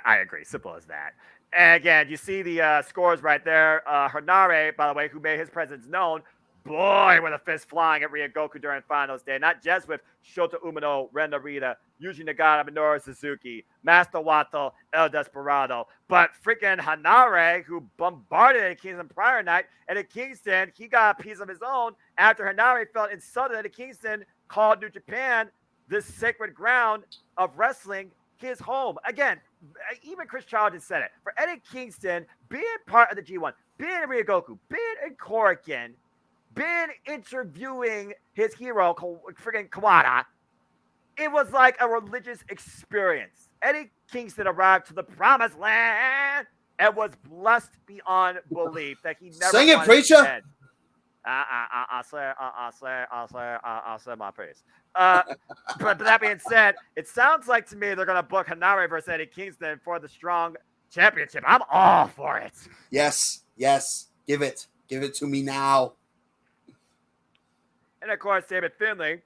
I agree. Simple as that. And again, you see the scores right there. Hanare, by the way, who made his presence known, boy, with a fist flying at Ryogoku during finals day. Not just with Shota Umino, Ren Narita, Yuji Nagata, Minoru Suzuki, Master Wato, El Desperado, but freaking Hanare, who bombarded Eddie Kingston prior night. Eddie Kingston, he got a piece of his own after Hanare felt insulted. Eddie Kingston called New Japan this sacred ground of wrestling his home. Again, even Chris Charlton said it. For Eddie Kingston, being part of the G1, being in Ryogoku, being in Korakuen, being interviewing his hero, freaking Kawada, it was like a religious experience. Eddie Kingston arrived to the promised land and was blessed beyond belief that he never Sing it, preacher. I'll say my praise. But that being said, it sounds like to me they're going to book Hanare versus Eddie Kingston for the Strong Championship. I'm all for it. Yes. Give it to me now. And of course, David Finlay,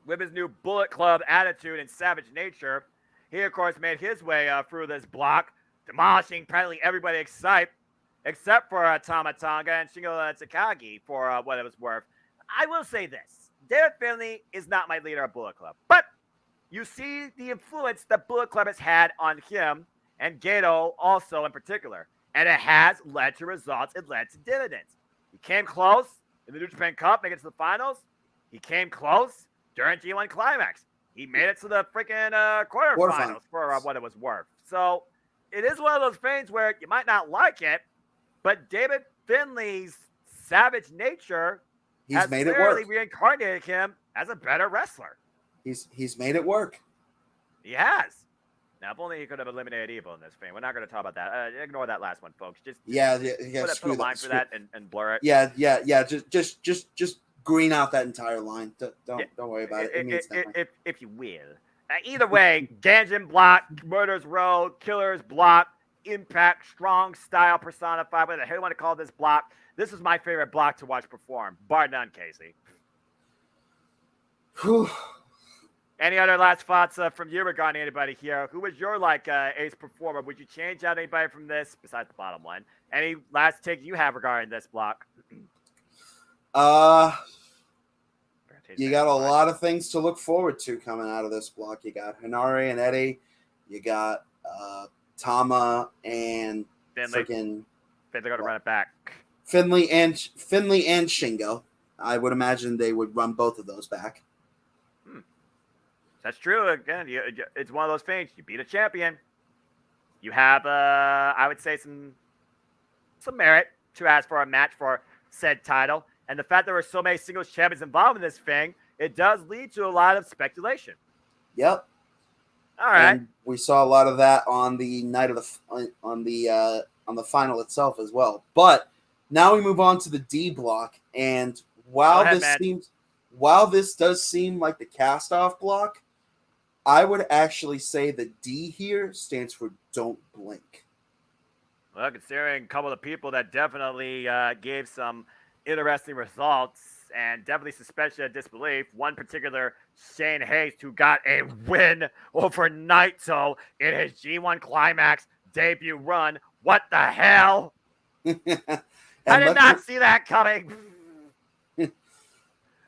with his new Bullet Club attitude and savage nature, he of course made his way through this block, demolishing practically everybody except for Tama Tonga and Shingo Takagi for what it was worth. I will say this. David Finlay is not my leader of Bullet Club, but you see the influence that Bullet Club has had on him and Gato also in particular, and it has led to results. It led to dividends. He came close in the New Japan Cup, making it to the finals. He came close during G1 Climax. He made it to the freaking quarterfinals for what it was worth. So it is one of those things where you might not like it, but David Finlay's savage nature has made it work. Reincarnated him as a better wrestler. He's made it work. He has. Now, if only he could have eliminated Evil in this thing. We're not going to talk about that. Ignore that last one, folks. Just put a line for that and blur it. Yeah. Just green out that entire line. Don't worry about it. It means nothing. If you will. Either way, Ganjin block, Murder's Row, Killer's block, Impact, Strong Style personified, whatever the hell you want to call this block. This is my favorite block to watch perform, bar none, Casey. Whew. Any other last thoughts from you regarding anybody here? Who was your ace performer? Would you change out anybody from this besides the bottom one? Any last take you have regarding this block? You got a lot of things to look forward to coming out of this block. You got Hanare and Eddie. You got Tama and Finlay. Freaking. They're going to run it back. Finlay and Shingo. I would imagine they would run both of those back. That's true. Again, it's one of those things. You beat a champion. You have, I would say, some merit to ask for a match for said title. And the fact there were so many singles champions involved in this thing, it does lead to a lot of speculation. Yep. All right. And we saw a lot of that on the night of on the final itself as well. But now we move on to the D block, and while this does seem like the cast-off block, I would actually say the D here stands for Don't Blink. Well, considering a couple of people that definitely gave some interesting results and definitely suspension of disbelief. One particular, Shane Hayes, who got a win over Naito in his G1 Climax debut run. What the hell? I did not see that coming.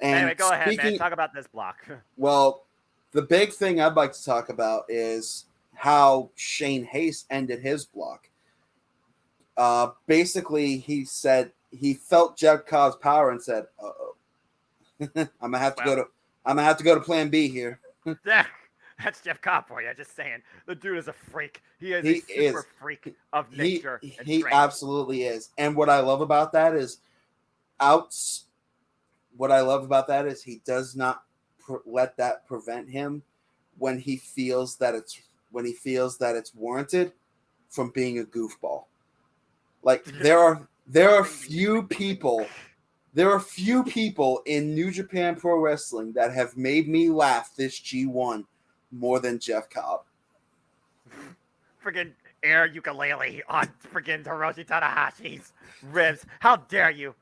Anyway, go ahead, man. Talk about this block. Well, the big thing I'd like to talk about is how Shane Hayes ended his block. Basically, he said he felt Jeff Cobb's power and said, "Uh-oh, I'm gonna have to go to Plan B here." That's Jeff Cobb for you. Just saying, the dude is a freak. He is a super freak of nature. He absolutely is. And what I love about that is, he does not let that prevent him when he feels that it's warranted from being a goofball. Like there are few people in New Japan Pro Wrestling that have made me laugh this G1 more than Jeff Cobb. Friggin' air ukulele on friggin' Hiroshi Tanahashi's ribs. How dare you?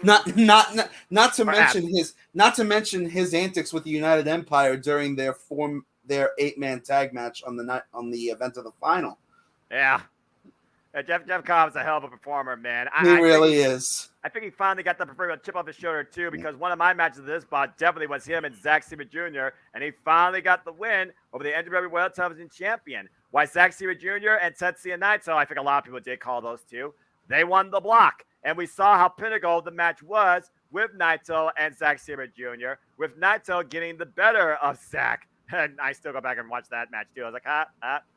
Not to mention his antics with the United Empire during their 8-man tag match on the event of the final. Yeah. Jeff Cobb's a hell of a performer, man. He really is. I think he finally got the proverbial chip off his shoulder, too, because one of my matches of this spot definitely was him and Zack Sabre Jr., and he finally got the win over the NJPW World Television Champion. Why Zack Sabre Jr. and Tetsuya Naito, I think a lot of people did call those two, they won the block. And we saw how pinnacle the match was with Naito and Zack Sabre Jr., with Naito getting the better of Zack. And I still go back and watch that match, too. I was like,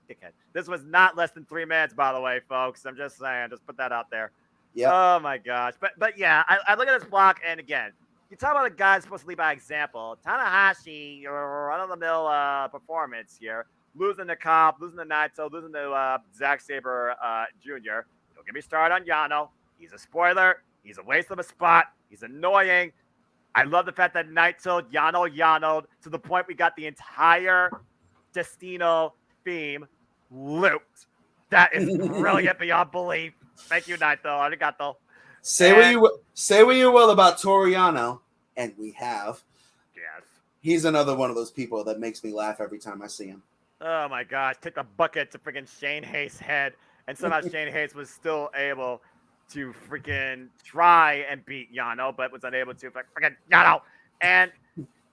dickhead. This was not less than 3 minutes, by the way, folks. I'm just saying. Just put that out there. Yeah. Oh, my gosh. But yeah, I look at this block, and again, you talk about a guy supposed to lead by example. Tanahashi, run-of-the-mill performance here. Losing to Cobb, losing to Naito, losing to Zack Sabre Jr. Don't get me started on Yano. He's a spoiler. He's a waste of a spot. He's annoying. I love the fact that Naito Yano'd to the point we got the entire Destino theme looped. That is brilliant beyond belief. Thank you, Naito. Arigato. Say what you will about Toriano, and we have. Yes. He's another one of those people that makes me laugh every time I see him. Oh my gosh! Took a bucket to freaking Shane Hayes' head, and somehow Shane Hayes was still able to freaking try and beat Yano, but was unable to. Freaking Yano, and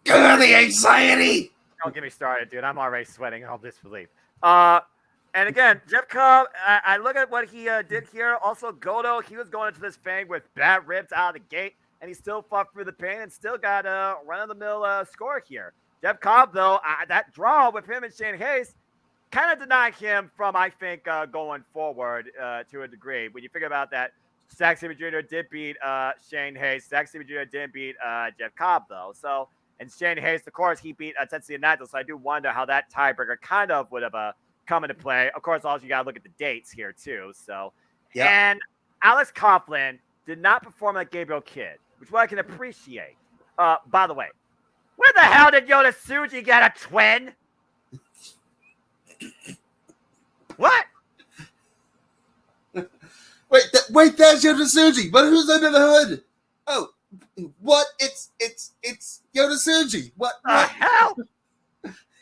the anxiety. don't get me started, dude. I'm already sweating in all disbelief. And again, Jeff Cobb, I look at what he did here. Also, Goto, he was going into this thing with bad ribs out of the gate, and he still fought through the pain and still got a run-of-the-mill score here. Jeff Cobb, though, that draw with him and Shane Hayes kind of denied him from, I think, going forward to a degree. When you figure about that, Zack Sabre Jr. did beat Shane Hayes. Zack Sabre Jr. didn't beat Jeff Cobb, though. So, and Shane Hayes, of course, he beat Tetsuya Naito. So I do wonder how that tiebreaker kind of would have come into play. Of course, also you got to look at the dates here, too. So, yep. And Alex Coughlin did not perform like Gabriel Kidd, which I can appreciate. By the way, where the hell did Yota Tsuji get a twin? What? Wait, that's Yota Tsuji, but who's under the hood? Oh, what? It's Yota Tsuji. What the hell?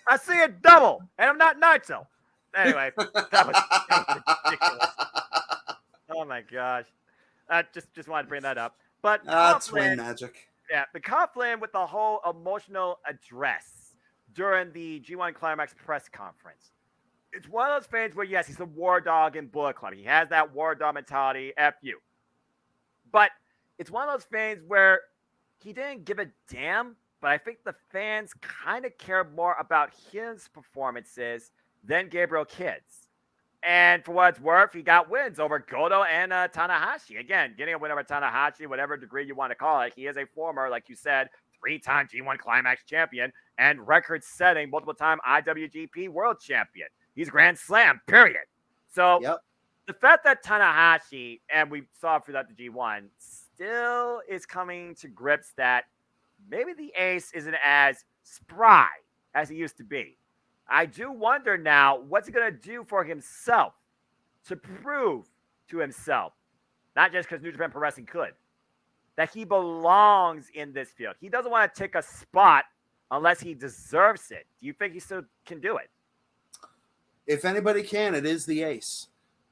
I see a double, and I'm not Naito. Anyway, that was ridiculous. Oh my gosh. Just wanted to bring that up. But twin magic. Yeah, the Coughlin with the whole emotional address during the G1 Climax press conference. It's one of those fans where, yes, he's a war dog in Bullet Club. He has that war dog mentality, F you. But it's one of those fans where he didn't give a damn, but I think the fans kind of care more about his performances than Gabriel Kidd's. And for what it's worth, he got wins over Goto and Tanahashi. Again, getting a win over Tanahashi, whatever degree you want to call it. He is a former, like you said, 3-time G1 Climax champion and record-setting, multiple-time IWGP World Champion. He's Grand Slam, period. So the fact that Tanahashi, and we saw throughout the G1, still is coming to grips that maybe the ace isn't as spry as he used to be. I do wonder now, what's he going to do for himself to prove to himself, not just because New Japan Pro Wrestling could, that he belongs in this field. He doesn't want to take a spot unless he deserves it. Do you think he still can do it? If anybody can, it is the ace.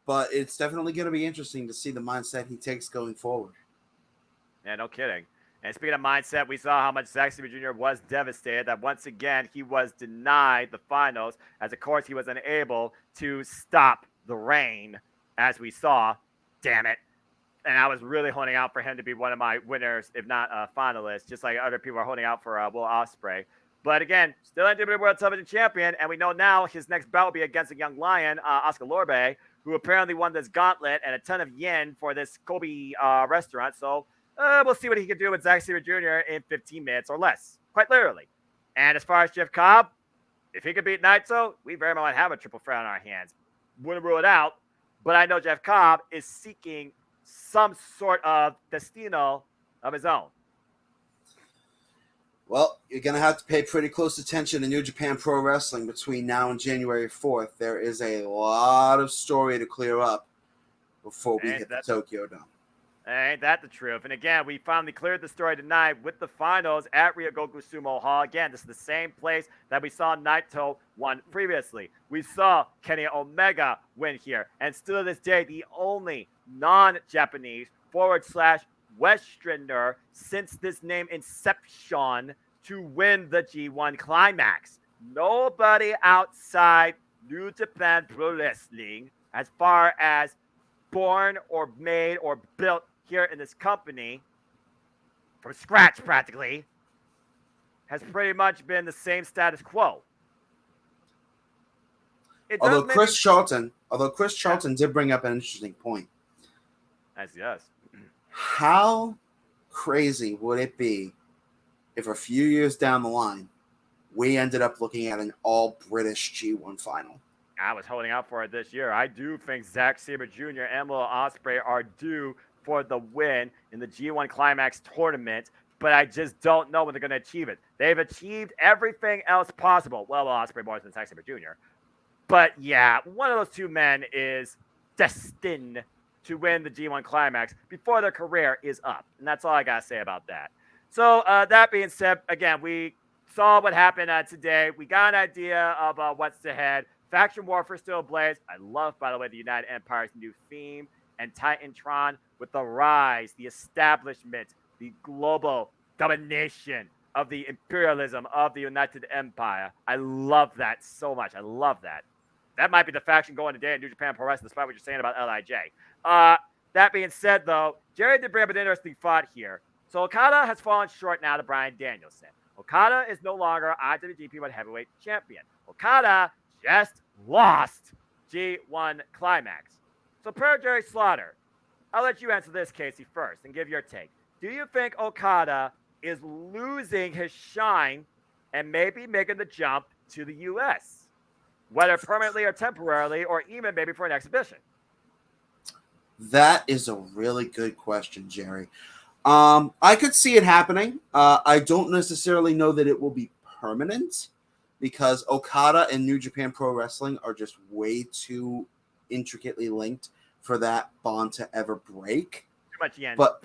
But it's definitely going to be interesting to see the mindset he takes going forward. Yeah, no kidding. And speaking of mindset, we saw how much Zack Sabre Jr. was devastated that once again he was denied the finals, as of course he was unable to stop the reign, as we saw. Damn it. And I was really holding out for him to be one of my winners, if not finalists, just like other people are holding out for Will Ospreay. But again, still Njpw World Television Champion, and we know now his next bout will be against a young lion, Oscar Lorbe, who apparently won this gauntlet and a ton of yen for this Kobe restaurant. So we'll see what he can do with Zack Sabre Jr. in 15 minutes or less, quite literally. And as far as Jeff Cobb, if he could beat Naito, we very much have a triple threat on our hands. Wouldn't rule it out, but I know Jeff Cobb is seeking some sort of destino of his own. Well, you're going to have to pay pretty close attention to New Japan Pro Wrestling between now and January 4th. There is a lot of story to clear up before we hit the Tokyo Dome. Ain't that the truth? And again, we finally cleared the story tonight with the finals at Ryogoku Sumo Hall. Again, this is the same place that we saw Naito won previously. We saw Kenny Omega win here. And still to this day, the only non-Japanese /Westerner since this name Inception to win the G1 Climax. Nobody outside New Japan Pro Wrestling, as far as born or made or built here in this company from scratch practically, has pretty much been the same status quo. Although Chris Charlton did bring up an interesting point. As yes. How crazy would it be if a few years down the line we ended up looking at an all-British G1 final? I was holding out for it this year. I do think Zack Sabre Jr. and Will Ospreay are due for the win in the G1 Climax tournament, but I just don't know when they're going to achieve it. They've achieved everything else possible. Well, Ospreay more than Zack Sabre Jr. But yeah, one of those two men is destined to win the G1 Climax before their career is up. And that's all I got to say about that. So that being said, again, we saw what happened today. We got an idea of what's ahead. Faction Warfare still ablaze. I love, by the way, the United Empire's new theme and Titantron with the rise, the establishment, the global domination of the imperialism of the United Empire. I love that so much. I love that. That might be the faction going today in New Japan Pro Wrestling, despite what you're saying about LIJ. That being said, though, Jerry did bring up an interesting thought here. So Okada has fallen short now to Bryan Danielson. Okada is no longer IWGP World Heavyweight Champion. Okada just lost G1 Climax. So per Jerry Slaughter, I'll let you answer this, Casey, first and give your take. Do you think Okada is losing his shine and maybe making the jump to the U.S., whether permanently or temporarily, or even maybe for an exhibition? That is a really good question, Jerry. I could see it happening. I don't necessarily know that it will be permanent because Okada and New Japan Pro Wrestling are just way too intricately linked for that bond to ever break. Too much yen. But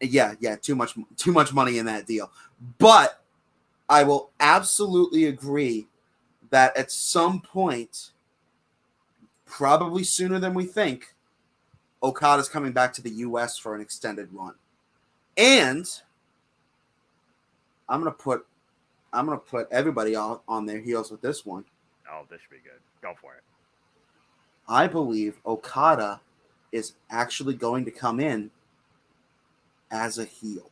yeah, too much money in that deal. But I will absolutely agree that at some point, probably sooner than we think, Okada's coming back to the U.S. for an extended run. And I'm gonna put everybody on their heels with this one. Oh, this should be good. Go for it. I believe Okada is actually going to come in as a heel.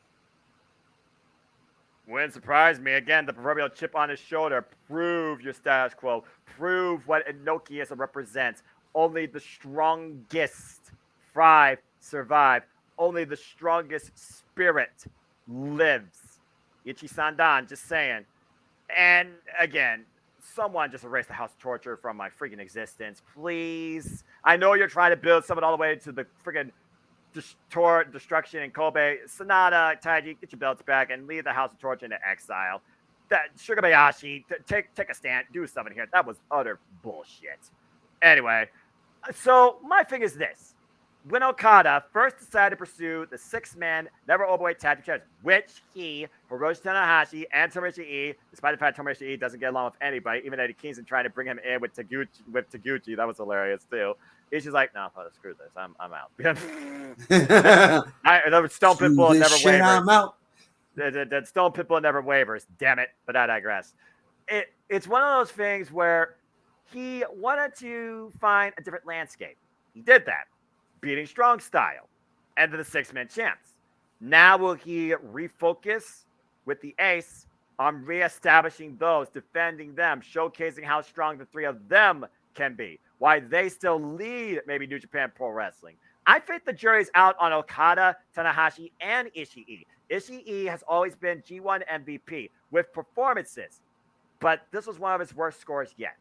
Wouldn't surprise me. Again, the proverbial chip on his shoulder. Prove your status quo. Prove what Inokiism represents. Only the strongest thrive, survive. Only the strongest spirit lives. Ichi Sandan, just saying. And again, someone just erase the House of Torture from my freaking existence, please. I know you're trying to build someone all the way to the freaking destruction in Kobe. Sonata, Taiji, get your belts back and leave the House of Torture into exile. That Sugar Bayashi, take a stand, do something here. That was utter bullshit. Anyway, so my thing is this. When Okada first decided to pursue the six-man never overweight tag team challenge, which he, Hiroshi Tanahashi, and Tomohiro Ishii, despite the fact Tomohiro Ishii doesn't get along with anybody, even Eddie Kingston trying to bring him in with Taguchi, that was hilarious too. He's just like, no, screw this, I'm out. The Stone Pitbull never wavers. I'm out. The Stone Pitbull never wavers. Damn it! But I digress. It's one of those things where he wanted to find a different landscape. He did that. Beating Strong Style and the six-man champs. Now will he refocus with the ace on reestablishing those, defending them, showcasing how strong the three of them can be, why they still lead maybe New Japan Pro Wrestling. I think the jury's out on Okada, Tanahashi, and Ishii. Ishii has always been G1 MVP with performances, but this was one of his worst scores yet.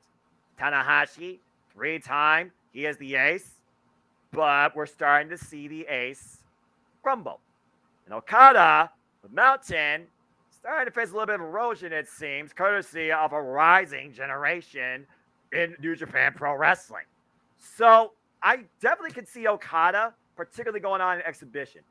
Tanahashi, 3-time, he is the ace. But we're starting to see the ace crumble. And Okada, the Mountain, starting to face a little bit of erosion, it seems, courtesy of a rising generation in New Japan Pro Wrestling. So I definitely can see Okada, particularly going on in exhibition.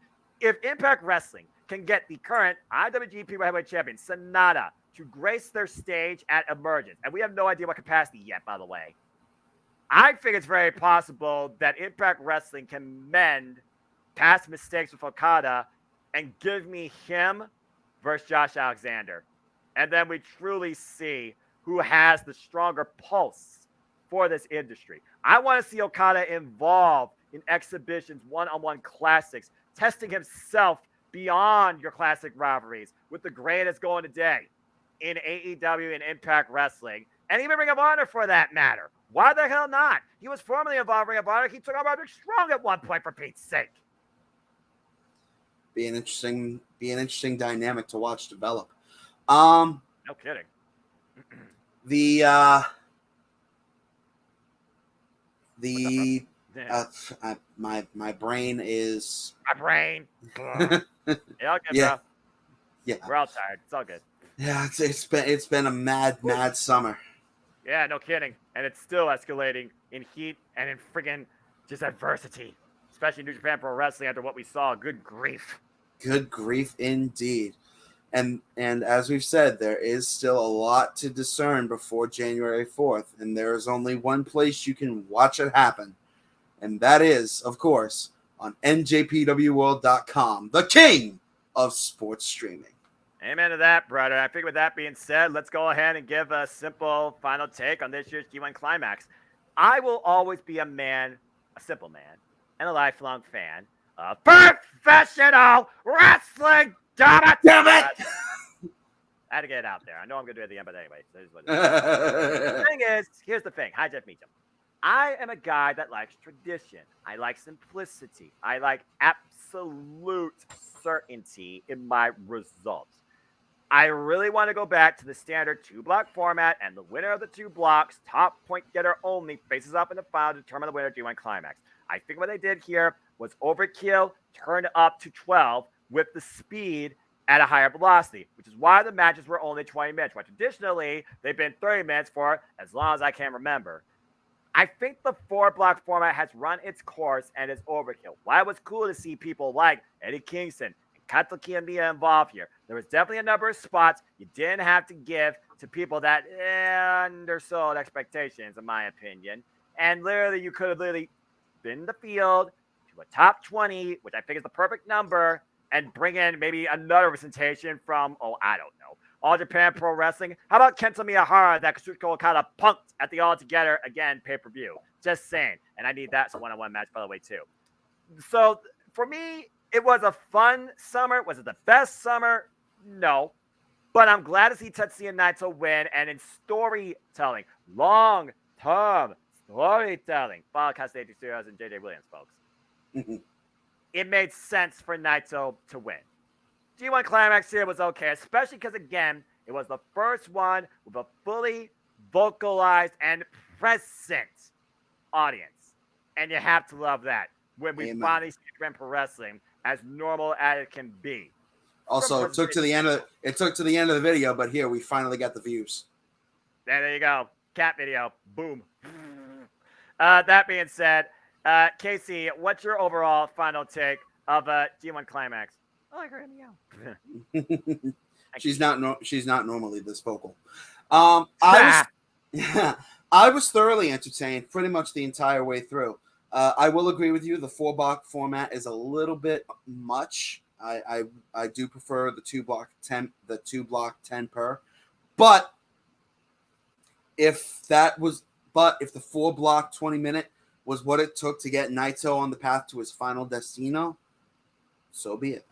If Impact Wrestling can get the current IWGP World Heavyweight Champion, Sonata, to grace their stage at Emergence, and we have no idea what capacity yet, by the way, I think it's very possible that Impact Wrestling can mend past mistakes with Okada and give me him versus Josh Alexander. And then we truly see who has the stronger pulse for this industry. I want to see Okada involved in exhibitions, one-on-one classics, testing himself beyond your classic rivalries with the greatest going today in AEW and Impact Wrestling, and even Ring of Honor for that matter. Why the hell not? He was formerly involved in Ring of Honor. He took on Roderick Strong at one point, for Pete's sake. Be an interesting dynamic to watch develop. No kidding. The My brain is My brain. Ugh. Yeah, okay, yeah, bro. yeah, We're all tired. It's all good. yeah. It's been a mad summer. Yeah, no kidding. And it's still escalating in heat and in friggin' just adversity, especially New Japan Pro Wrestling after what we saw. Good grief. Good grief, indeed. And as we've said, there is still a lot to discern before January 4th, and there is only one place you can watch it happen, and that is, of course, on njpwworld.com, the king of sports streaming. Amen to that, brother. I think with that being said, let's go ahead and give a simple final take on this year's G1 Climax. I will always be a simple man, and a lifelong fan of professional wrestling. Damn it! I had to get it out there. I know I'm going to do it at the end, but anyway. The thing is, here's the thing. Hi, Jeff Meacham. I am a guy that likes tradition. I like simplicity. I like absolute certainty in my results. I really want to go back to the standard 2-block format, and the winner of the 2 blocks, top point getter only, faces up in the final to determine the winner of G1 Climax. I think what they did here was overkill, turn up to 12 with the speed at a higher velocity, which is why the matches were only 20 minutes, while traditionally they've been 30 minutes for as long as I can remember. I think the 4-block format has run its course and is overkill. While it was cool to see people like Eddie Kingston and Kato Kiyomiya involved here, there was definitely a number of spots you didn't have to give to people that undersold expectations, in my opinion. And literally, you could have literally been the field to a top 20, which I think is the perfect number, and bring in maybe another representation from, I don't know, All Japan Pro Wrestling. How about Kento Miyahara that Kazuchika Okada punked at the All Together Again pay-per-view? Just saying. And I need that as a one-on-one match, by the way, too. So for me, it was a fun summer. Was it the best summer? No. But I'm glad to see Tetsuya Naito win. And in storytelling, long-term storytelling, follow Cassidy Studios and JJ Williams, folks. It made sense for Naito to win. G1 Climax here was okay, especially because, again, it was the first one with a fully vocalized and present audience. And you have to love that when we finally see Japan Pro Wrestling as normal as it can be. Also, it took to the end of the video, but here we finally got the views. There you go. Cat video. Boom. That being said, Casey, what's your overall final take of G1 Climax? Oh, I heard him yell. She's not normally this vocal. I was thoroughly entertained pretty much the entire way through. I will agree with you. The 4-block format is a little bit much. I do prefer the 2-block 10 per. But if the 4-block 20-minute was what it took to get Naito on the path to his final destino, so be it.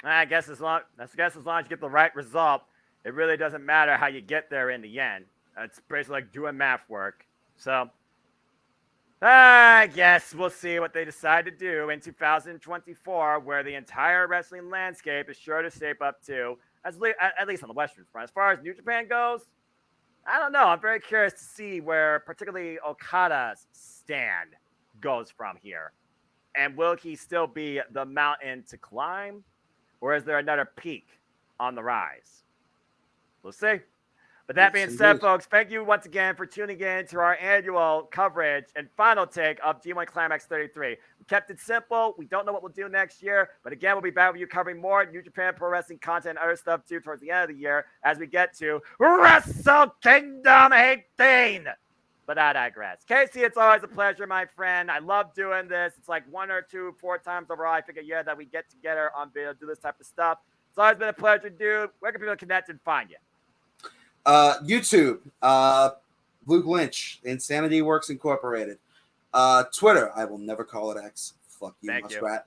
I guess as long as you get the right result, it really doesn't matter how you get there in the end. It's basically like doing math work. So I guess we'll see what they decide to do in 2024, where the entire wrestling landscape is sure to shape up to, at least on the Western front. As far as New Japan goes, I don't know. I'm very curious to see where particularly Okada's stand goes from here. And will he still be the mountain to climb? Or is there another peak on the rise? We'll see. But that being said, folks, thank you once again for tuning in to our annual coverage and final take of G1 Climax 33. We kept it simple. We don't know what we'll do next year. But again, we'll be back with you covering more New Japan Pro Wrestling content and other stuff, too, towards the end of the year as we get to Wrestle Kingdom 18. But I digress. Casey, it's always a pleasure, my friend. I love doing this. It's like 1 or 2, 4 times overall, I think, a year that we get together on video, do this type of stuff. It's always been a pleasure, dude. Where can people connect and find you? YouTube, Luke Lynch, Insanity Works Incorporated. Twitter, I will never call it X. Fuck you, muskrat.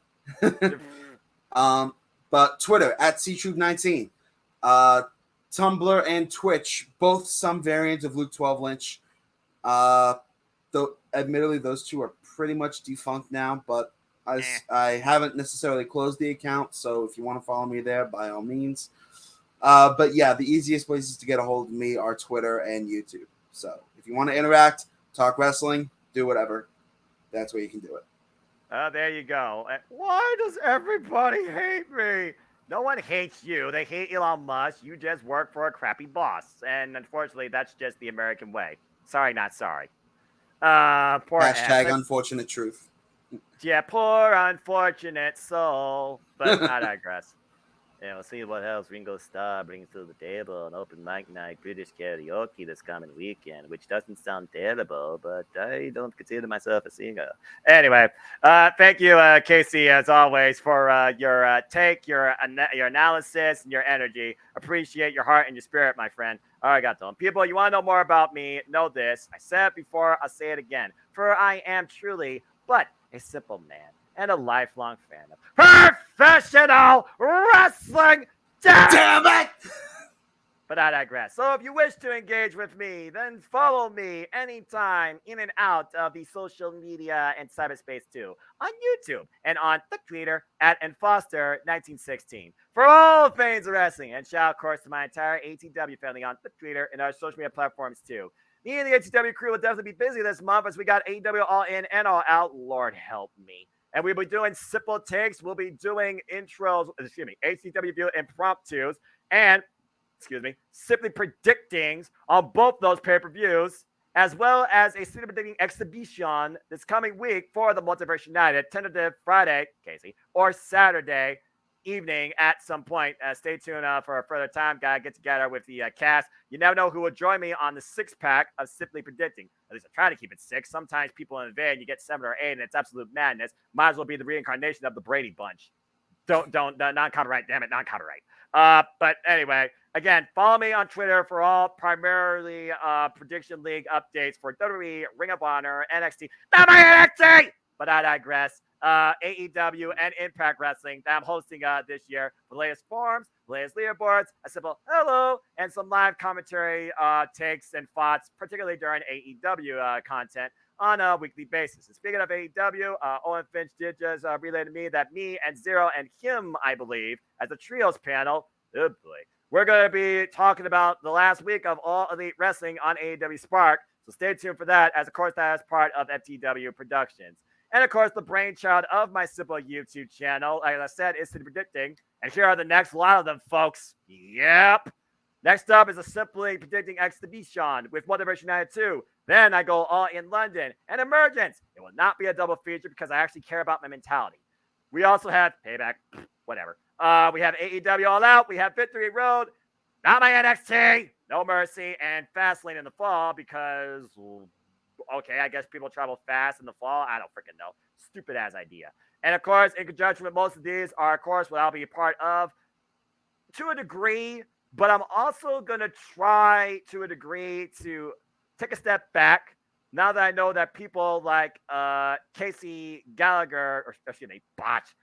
But Twitter, @CTruth19. Tumblr and Twitch, both some variants of Luke 12 Lynch. Though admittedly those two are pretty much defunct now, but I haven't necessarily closed the account, so if you want to follow me there, by all means. But yeah, the easiest places to get a hold of me are Twitter and YouTube. So if you want to interact, talk wrestling, do whatever, that's where you can do it. There you go. Why does everybody hate me? No one hates you. They hate Elon Musk. You just work for a crappy boss. And unfortunately, that's just the American way. Sorry, not sorry. Poor Hashtag unfortunate truth. Yeah, poor unfortunate soul. But I digress. We'll see what else Ringo Starr brings to the table on Open Mic Night British Karaoke this coming weekend, which doesn't sound terrible, but I don't consider myself a singer. Anyway, thank you, Casey, as always, for your take, your analysis, and your energy. Appreciate your heart and your spirit, my friend. Arigato. People, you want to know more about me, know this. I said it before, I'll say it again. For I am truly but a simple man and a lifelong fan of professional wrestling. Damn it! But I digress. So if you wish to engage with me, then follow me anytime in and out of the social media and cyberspace too, on YouTube and on the Twitter at @nfoster1916 for all things wrestling. And shout, of course, to my entire ATW family on the Twitter and our social media platforms too. Me and the ATW crew will definitely be busy this month as we got AEW All In and All Out. Lord help me. And we'll be doing simple takes. We'll be doing ACW View impromptus and, simply predictings on both those pay-per-views, as well as a simply predicting exhibition this coming week for the Multiverse United, tentative Friday, Casey, or Saturday evening at some point. Stay tuned for a further time. Gotta get together with the cast. You never know who will join me on the 6-pack of Simply Predicting. At least I try to keep it 6. Sometimes people invade and you get 7 or 8 and it's absolute madness. Might as well be the reincarnation of the Brady Bunch. Non-copyright, damn it, non-copyright. But anyway, again, follow me on Twitter for all primarily Prediction League updates for WWE, Ring of Honor, NXT, not my NXT! But I digress. AEW and Impact Wrestling that I'm hosting this year. The latest forums, the latest leaderboards, a simple hello, and some live commentary takes and thoughts, particularly during AEW content on a weekly basis. And speaking of AEW, Owen Finch did just relay to me that me and Zero and him, I believe, as a trios panel, oh boy, we're going to be talking about the last week of All Elite Wrestling on AEW Spark. So stay tuned for that, as of course that is part of FTW Productions. And of course, the brainchild of my simple YouTube channel, like I said, is Simply Predicting. And here are the next lot of them, folks. Yep. Next up is a Simply Predicting exhibition with Multiverse United 2. Then I go All In London and Emergence. It will not be a double feature because I actually care about my mentality. We also have Payback, whatever. We have AEW All Out. We have Victory Road. Not my NXT. No Mercy. And Fastlane in the fall because... okay, I guess people travel fast in the fall. I don't freaking know. Stupid ass idea. And of course, in conjunction with most of these are, of course, what I'll be a part of to a degree, but I'm also going to try to a degree to take a step back now that I know that people like Casey Gallagher, or excuse me, Botch,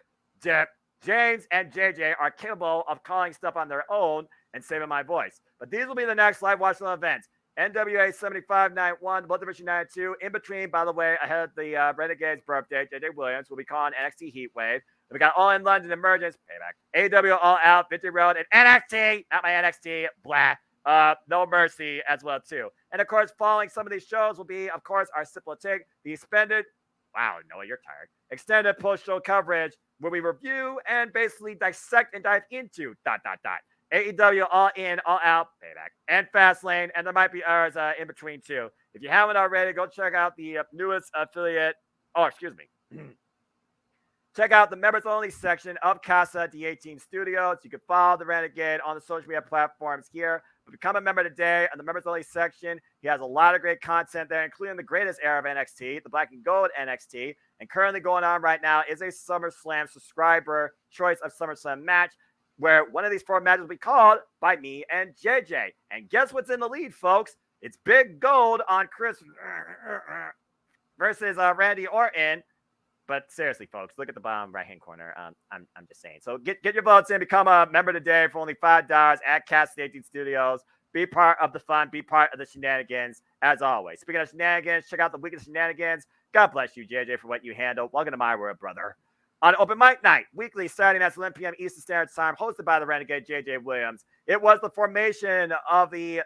James and JJ are capable of calling stuff on their own and saving my voice. But these will be the next live watchable events. NWA 7591, Multiverse United 2. In between, by the way, ahead of the Renegade's birthday, JJ Williams will be calling NXT Heatwave. We got All In London, Emergence, Payback, AW All Out, Victory Road, and NXT, not my NXT, blah. No Mercy as well, too. And, of course, following some of these shows will be, of course, our Simple Take, the expanded, wow, Noah, you're tired, extended post-show coverage where we review and basically dissect and dive into ... AEW All In, All Out, Payback, and Fastlane, and there might be others in between too. If you haven't already, go check out the newest affiliate. Oh, excuse me. Check out the members only section of Casa D18 Studios. You can follow the Renegade on the social media platforms here. But become a member today on the members only section. He has a lot of great content there, including the greatest era of NXT, the Black and Gold NXT. And currently going on right now is a SummerSlam subscriber choice of SummerSlam match, where one of these 4 matches will be called by me and JJ. And guess what's in the lead, folks? It's Big Gold on Chris versus Randy Orton. But seriously, folks, look at the bottom right-hand corner. I'm just saying. So get your votes in. Become a member today for only $5 at Cast 18 Studios. Be part of the fun. Be part of the shenanigans, as always. Speaking of shenanigans, check out the weekend shenanigans. God bless you, JJ, for what you handle. Welcome to my world, brother. On Open Mic Night, weekly Saturday nights 11 p.m. Eastern Standard Time, hosted by the Renegade JJ Williams. It was the formation of the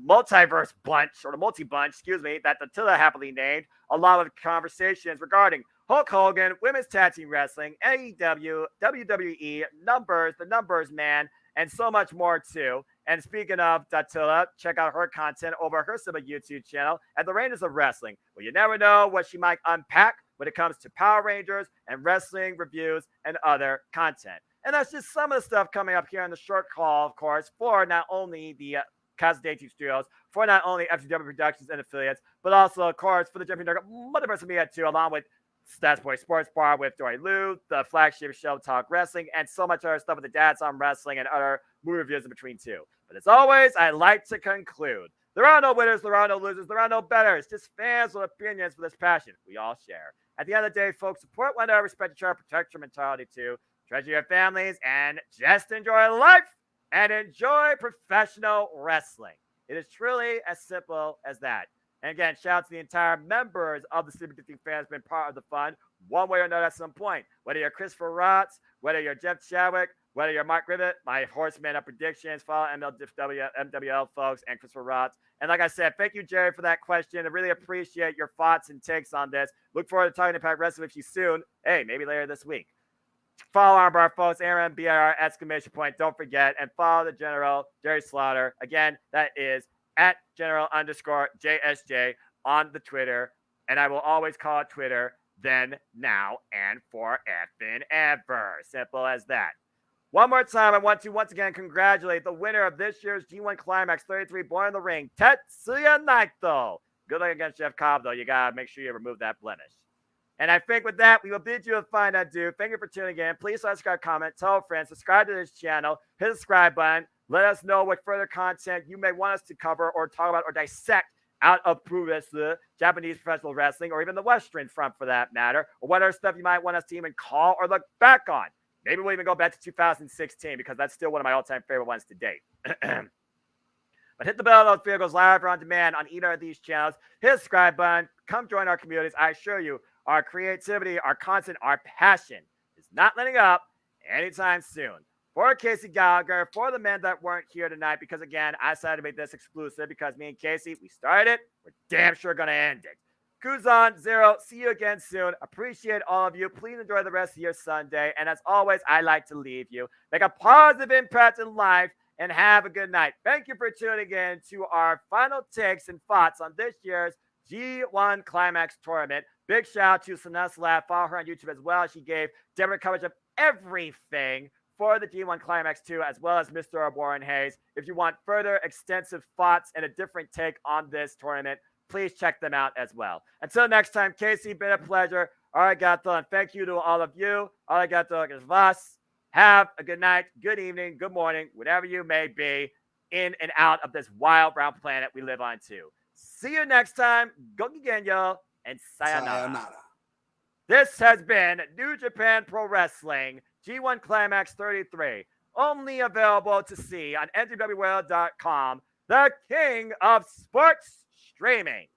multiverse bunch, or the multi-bunch, excuse me, that Attila happily named, along with conversations regarding Hulk Hogan, women's tag team wrestling, AEW, WWE, numbers, the numbers man, and so much more too. And speaking of Attila, check out her content over her Simba YouTube channel at The Rangers of Wrestling, where you never know what she might unpack when it comes to Power Rangers and wrestling reviews and other content. And that's just some of the stuff coming up here on the short call, of course, for not only the Casa Dating Studios, for not only FCW Productions and affiliates, but also, of course, for the Jumping Dark Multiverse Media too, along with Stats Boy Sports Bar with Dory Lou, the flagship show Talk Wrestling, and so much other stuff with the Dads on Wrestling and other movie reviews in between too. But as always, I like to conclude. There are no winners, there are no losers, there are no betters, just fans with opinions for this passion we all share. At the end of the day, folks, support one another, respect each other, protect your mentality too, treasure your families, and just enjoy life and enjoy professional wrestling. It is truly as simple as that. And again, shout out to the entire members of the Super 15 fans been part of the fun, one way or another at some point. Whether you're Christopher Rotz, whether you're Jeff Chadwick, whether you're Mark Rivet, my horseman of predictions, follow MWL folks, and Christopher Rotz. And like I said, thank you, Jerry, for that question. I really appreciate your thoughts and takes on this. Look forward to talking to Impact Wrestling with you soon. Hey, maybe later this week. Follow Armbar folks, ARMBIR, exclamation point. Don't forget. And follow the General, Jerry Slaughter. Again, that is at General_JSJ on the Twitter. And I will always call it Twitter, then, now, and for effing ever. Simple as that. One more time, I want to once again congratulate the winner of this year's G1 Climax 33 Born in the Ring, Tetsuya Naito. Good luck against Jeff Cobb, though. You got to make sure you remove that blemish. And I think with that, we will bid you a fine adieu. Thank you for tuning in. Please subscribe, comment, tell a friend, subscribe to this channel, hit the subscribe button. Let us know what further content you may want us to cover or talk about or dissect out of pro wrestling, Japanese professional wrestling, or even the Western front for that matter, or what other stuff you might want us to even call or look back on. Maybe we'll even go back to 2016 because that's still one of my all-time favorite ones to date. But hit the bell on those videos live or on demand on either of these channels. Hit the subscribe button. Come join our communities. I assure you, our creativity, our content, our passion is not letting up anytime soon. For Casey Gallagher, for the men that weren't here tonight, because again, I decided to make this exclusive because me and Casey, we started it. We're damn sure going to end it. Kuzon, Zero, see you again soon. Appreciate all of you. Please enjoy the rest of your Sunday. And as always, I like to leave you. Make a positive impact in life and have a good night. Thank you for tuning in to our final takes and thoughts on this year's G1 Climax tournament. Big shout out to Sinus Lab. Follow her on YouTube as well. She gave different coverage of everything for the G1 Climax 2, as well as Mr. Warren Hayes. If you want further extensive thoughts and a different take on this tournament, please check them out as well. Until next time, Casey, been a pleasure. Arigato, and thank you to all of you. Arigato gozaimasu. Have a good night, good evening, good morning, whatever you may be in and out of this wild round planet we live on too. See you next time. Gokigenyo and sayonara. This has been New Japan Pro Wrestling G1 Climax 33, only available to see on NJPW.com, the king of sports streaming.